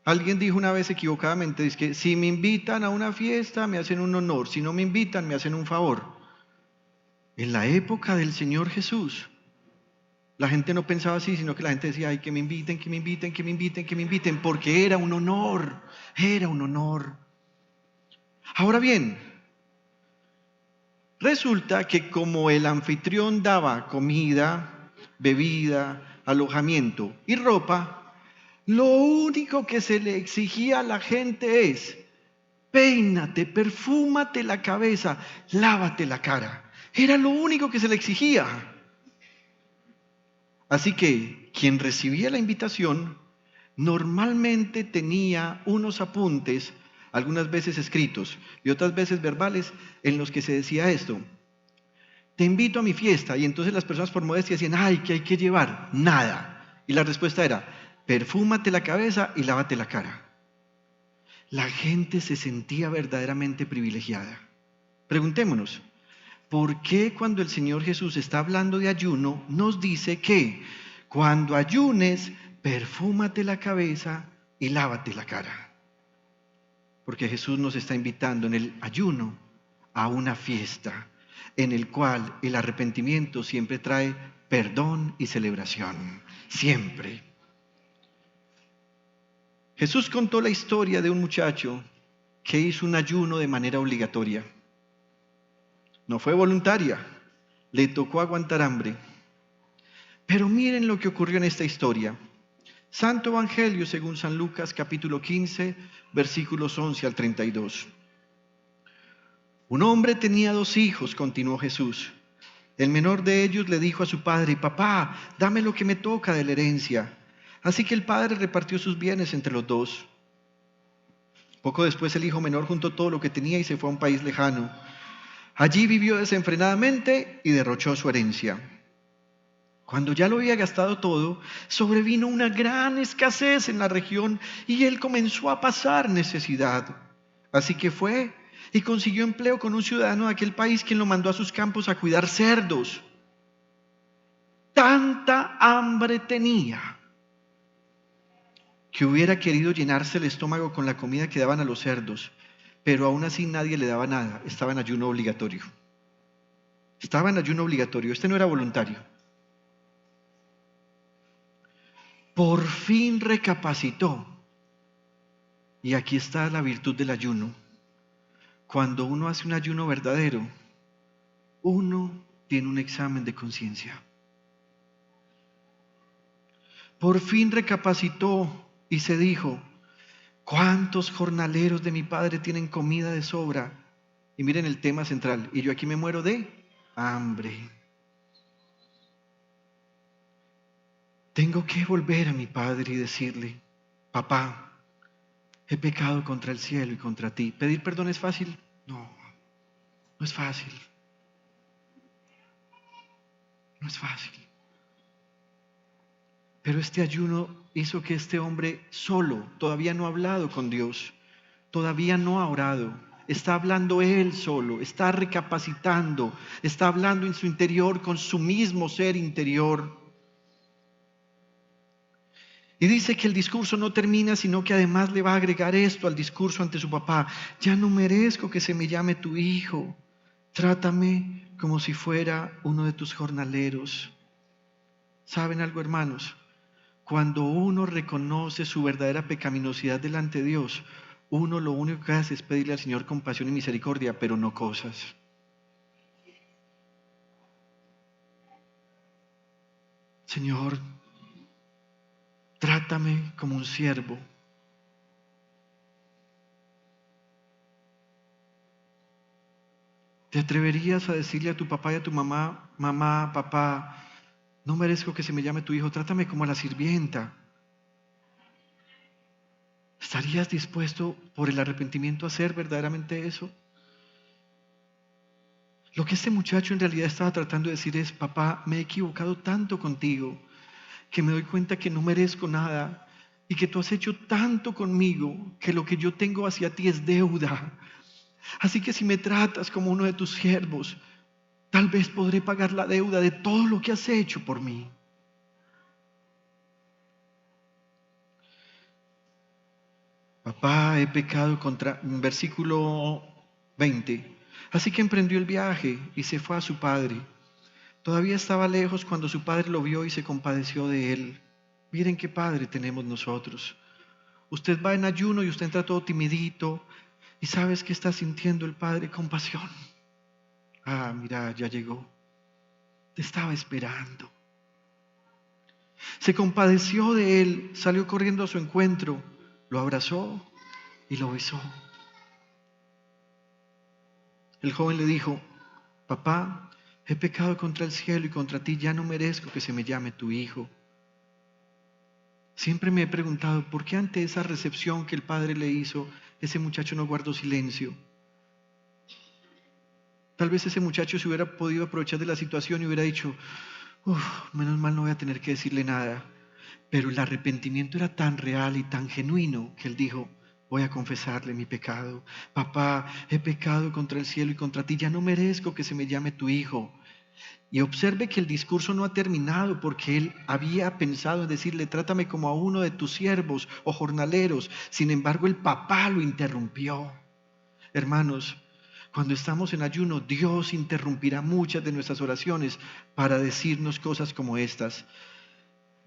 Alguien dijo una vez equivocadamente, dice que si me invitan a una fiesta me hacen un honor, si no me invitan me hacen un favor. En la época del Señor Jesús, la gente no pensaba así, sino que la gente decía: ay, que me inviten, que me inviten, que me inviten, que me inviten, porque era un honor, era un honor. Ahora bien, resulta que como el anfitrión daba comida, bebida, alojamiento y ropa, lo único que se le exigía a la gente es: peínate, perfúmate la cabeza, lávate la cara. Era lo único que se le exigía. Así que quien recibía la invitación normalmente tenía unos apuntes, algunas veces escritos y otras veces verbales, en los que se decía esto: te invito a mi fiesta. Y entonces las personas por modestia decían: ay, ¿qué hay que llevar? Nada. Y la respuesta era: perfúmate la cabeza y lávate la cara. La gente se sentía verdaderamente privilegiada. Preguntémonos, ¿por qué cuando el Señor Jesús está hablando de ayuno nos dice que cuando ayunes, perfúmate la cabeza y lávate la cara? Porque Jesús nos está invitando en el ayuno a una fiesta en el cual el arrepentimiento siempre trae perdón y celebración. Siempre. Jesús contó la historia de un muchacho que hizo un ayuno de manera obligatoria. No fue voluntaria, le tocó aguantar hambre. Pero miren lo que ocurrió en esta historia. Santo Evangelio según San Lucas, capítulo 15, versículos 11 al 32. Un hombre tenía 2 hijos, continuó Jesús. El menor de ellos le dijo a su padre: papá, dame lo que me toca de la herencia. Así que el padre repartió sus bienes entre los 2. Poco después el hijo menor juntó todo lo que tenía y se fue a un país lejano. Allí vivió desenfrenadamente y derrochó su herencia. Cuando ya lo había gastado todo, sobrevino una gran escasez en la región y él comenzó a pasar necesidad. Así que fue y consiguió empleo con un ciudadano de aquel país, quien lo mandó a sus campos a cuidar cerdos. tanta hambre tenía que hubiera querido llenarse el estómago con la comida que daban a los cerdos, pero aún así nadie le daba nada. Estaba en ayuno obligatorio. Estaba en ayuno obligatorio. Este no era voluntario. Por fin recapacitó. Y aquí está la virtud del ayuno. Cuando uno hace un ayuno verdadero, uno tiene un examen de conciencia. Por fin recapacitó y se dijo: ¿cuántos jornaleros de mi padre tienen comida de sobra? Y miren el tema central. Y yo aquí me muero de hambre. Tengo que volver a mi padre y decirle: papá, he pecado contra el cielo y contra ti. ¿Pedir perdón es fácil? No, no es fácil. No es fácil. Pero este ayuno hizo que este hombre solo, todavía no ha hablado con Dios, todavía no ha orado, está hablando él solo, está recapacitando, está hablando en su interior con su mismo ser interior. Y dice que el discurso no termina, sino que además le va a agregar esto al discurso ante su papá: ya no merezco que se me llame tu hijo, trátame como si fuera uno de tus jornaleros. ¿Saben algo, hermanos? Cuando uno reconoce su verdadera pecaminosidad delante de Dios, uno lo único que hace es pedirle al Señor compasión y misericordia, pero no cosas. Señor, trátame como un siervo. ¿Te atreverías a decirle a tu papá y a tu mamá: mamá, papá, no merezco que se me llame tu hijo, trátame como a la sirvienta? ¿Estarías dispuesto por el arrepentimiento a hacer verdaderamente eso? Lo que este muchacho en realidad estaba tratando de decir es: papá, me he equivocado tanto contigo que me doy cuenta que no merezco nada y que tú has hecho tanto conmigo que lo que yo tengo hacia ti es deuda. Así que si me tratas como uno de tus siervos, tal vez podré pagar la deuda de todo lo que has hecho por mí. Papá, he pecado contra... Versículo 20. Así que emprendió el viaje y se fue a su padre. Todavía estaba lejos cuando su padre lo vio y se compadeció de él. Miren qué padre tenemos nosotros. Usted va en ayuno y usted entra todo timidito. ¿Y sabes qué está sintiendo el padre? Compasión. Ah, mira, ya llegó. Te estaba esperando. Se compadeció de él, salió corriendo a su encuentro, lo abrazó y lo besó. El joven le dijo: papá, he pecado contra el cielo y contra ti, ya no merezco que se me llame tu hijo. Siempre me he preguntado por qué ante esa recepción que el padre le hizo, ese muchacho no guardó silencio. Tal vez ese muchacho se hubiera podido aprovechar de la situación y hubiera dicho: menos mal no voy a tener que decirle nada. Pero el arrepentimiento era tan real y tan genuino que él dijo: voy a confesarle mi pecado. Papá, he pecado contra el cielo y contra ti, ya no merezco que se me llame tu hijo. Y observe que el discurso no ha terminado, porque él había pensado en decirle: trátame como a uno de tus siervos o jornaleros. Sin embargo, el papá lo interrumpió. Hermanos, cuando estamos en ayuno, Dios interrumpirá muchas de nuestras oraciones para decirnos cosas como estas.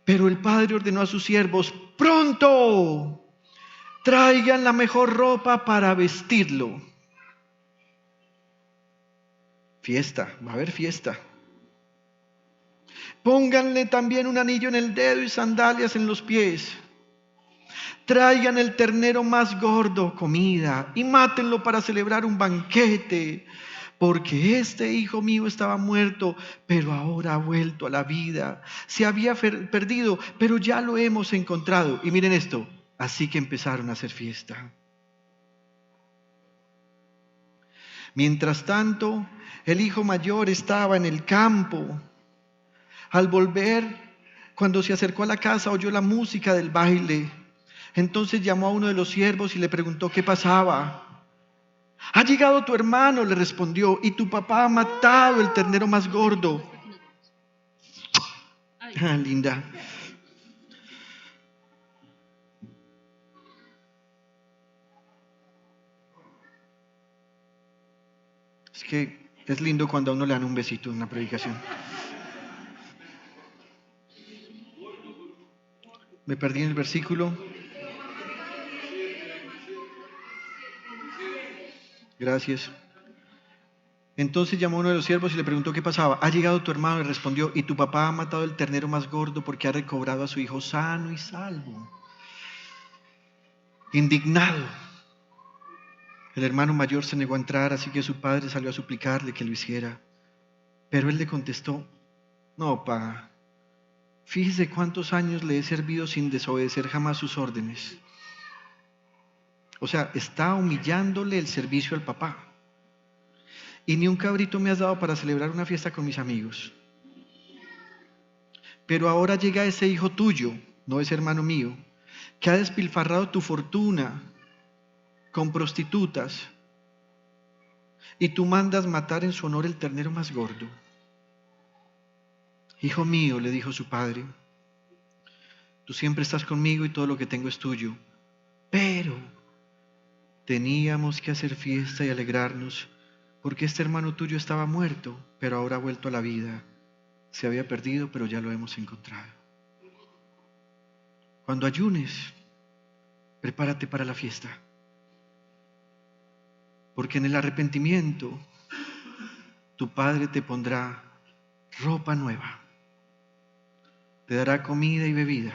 Pero el padre ordenó a sus siervos: pronto, traigan la mejor ropa para vestirlo. Fiesta, va a haber fiesta. Pónganle también un anillo en el dedo y sandalias en los pies. Traigan el ternero más gordo, comida, y mátenlo para celebrar un banquete. Porque este hijo mío estaba muerto, pero ahora ha vuelto a la vida. Se había perdido, pero ya lo hemos encontrado. Y miren esto, así que empezaron a hacer fiesta. Mientras tanto, el hijo mayor estaba en el campo. Al volver, cuando se acercó a la casa, oyó la música del baile. Entonces llamó a uno de los siervos y le preguntó qué pasaba. Ha llegado tu hermano, le respondió, y tu papá ha matado el ternero más gordo. Linda. Es que es lindo cuando a uno le dan un besito en una predicación. Me perdí en el versículo. Gracias. Entonces llamó a uno de los siervos y le preguntó qué pasaba. Ha llegado tu hermano y respondió, y tu papá ha matado el ternero más gordo porque ha recobrado a su hijo sano y salvo. Indignado, el hermano mayor se negó a entrar, así que su padre salió a suplicarle que lo hiciera. Pero él le contestó, no, pa, fíjese cuántos años le he servido sin desobedecer jamás sus órdenes. O sea, está humillándole el servicio al papá. Y ni un cabrito me has dado para celebrar una fiesta con mis amigos. Pero ahora llega ese hijo tuyo, no ese hermano mío, que ha despilfarrado tu fortuna con prostitutas, y tú mandas matar en su honor el ternero más gordo. Hijo mío, le dijo su padre, tú siempre estás conmigo y todo lo que tengo es tuyo, pero teníamos que hacer fiesta y alegrarnos, porque este hermano tuyo estaba muerto, pero ahora ha vuelto a la vida. Se había perdido, pero ya lo hemos encontrado. Cuando ayunes, prepárate para la fiesta, porque en el arrepentimiento tu Padre te pondrá ropa nueva, te dará comida y bebida,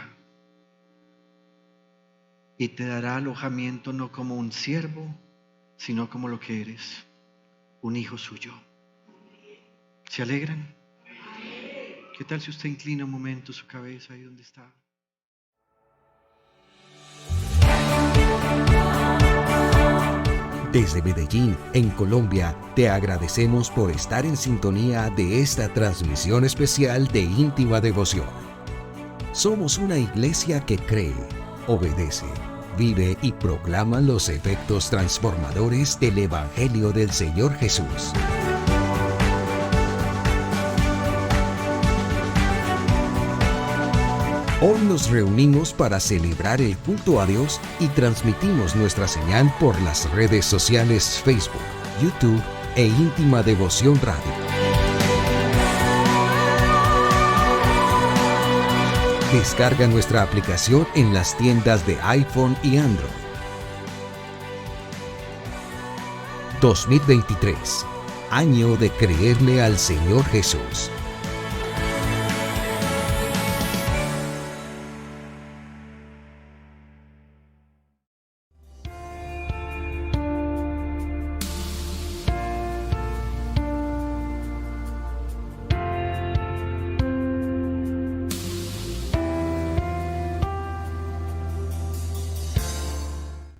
y te dará alojamiento no como un siervo, sino como lo que eres, un hijo suyo. ¿Se alegran? ¿Qué tal si usted inclina un momento su cabeza ahí donde está? Desde Medellín, en Colombia, te agradecemos por estar en sintonía de esta transmisión especial de Íntima Devoción. Somos una iglesia que cree, obedece, vive y proclama los efectos transformadores del Evangelio del Señor Jesús. Hoy nos reunimos para celebrar el culto a Dios y transmitimos nuestra señal por las redes sociales Facebook, YouTube e Íntima Devoción Radio. Descarga nuestra aplicación en las tiendas de iPhone y Android. 2023, año de creerle al Señor Jesús.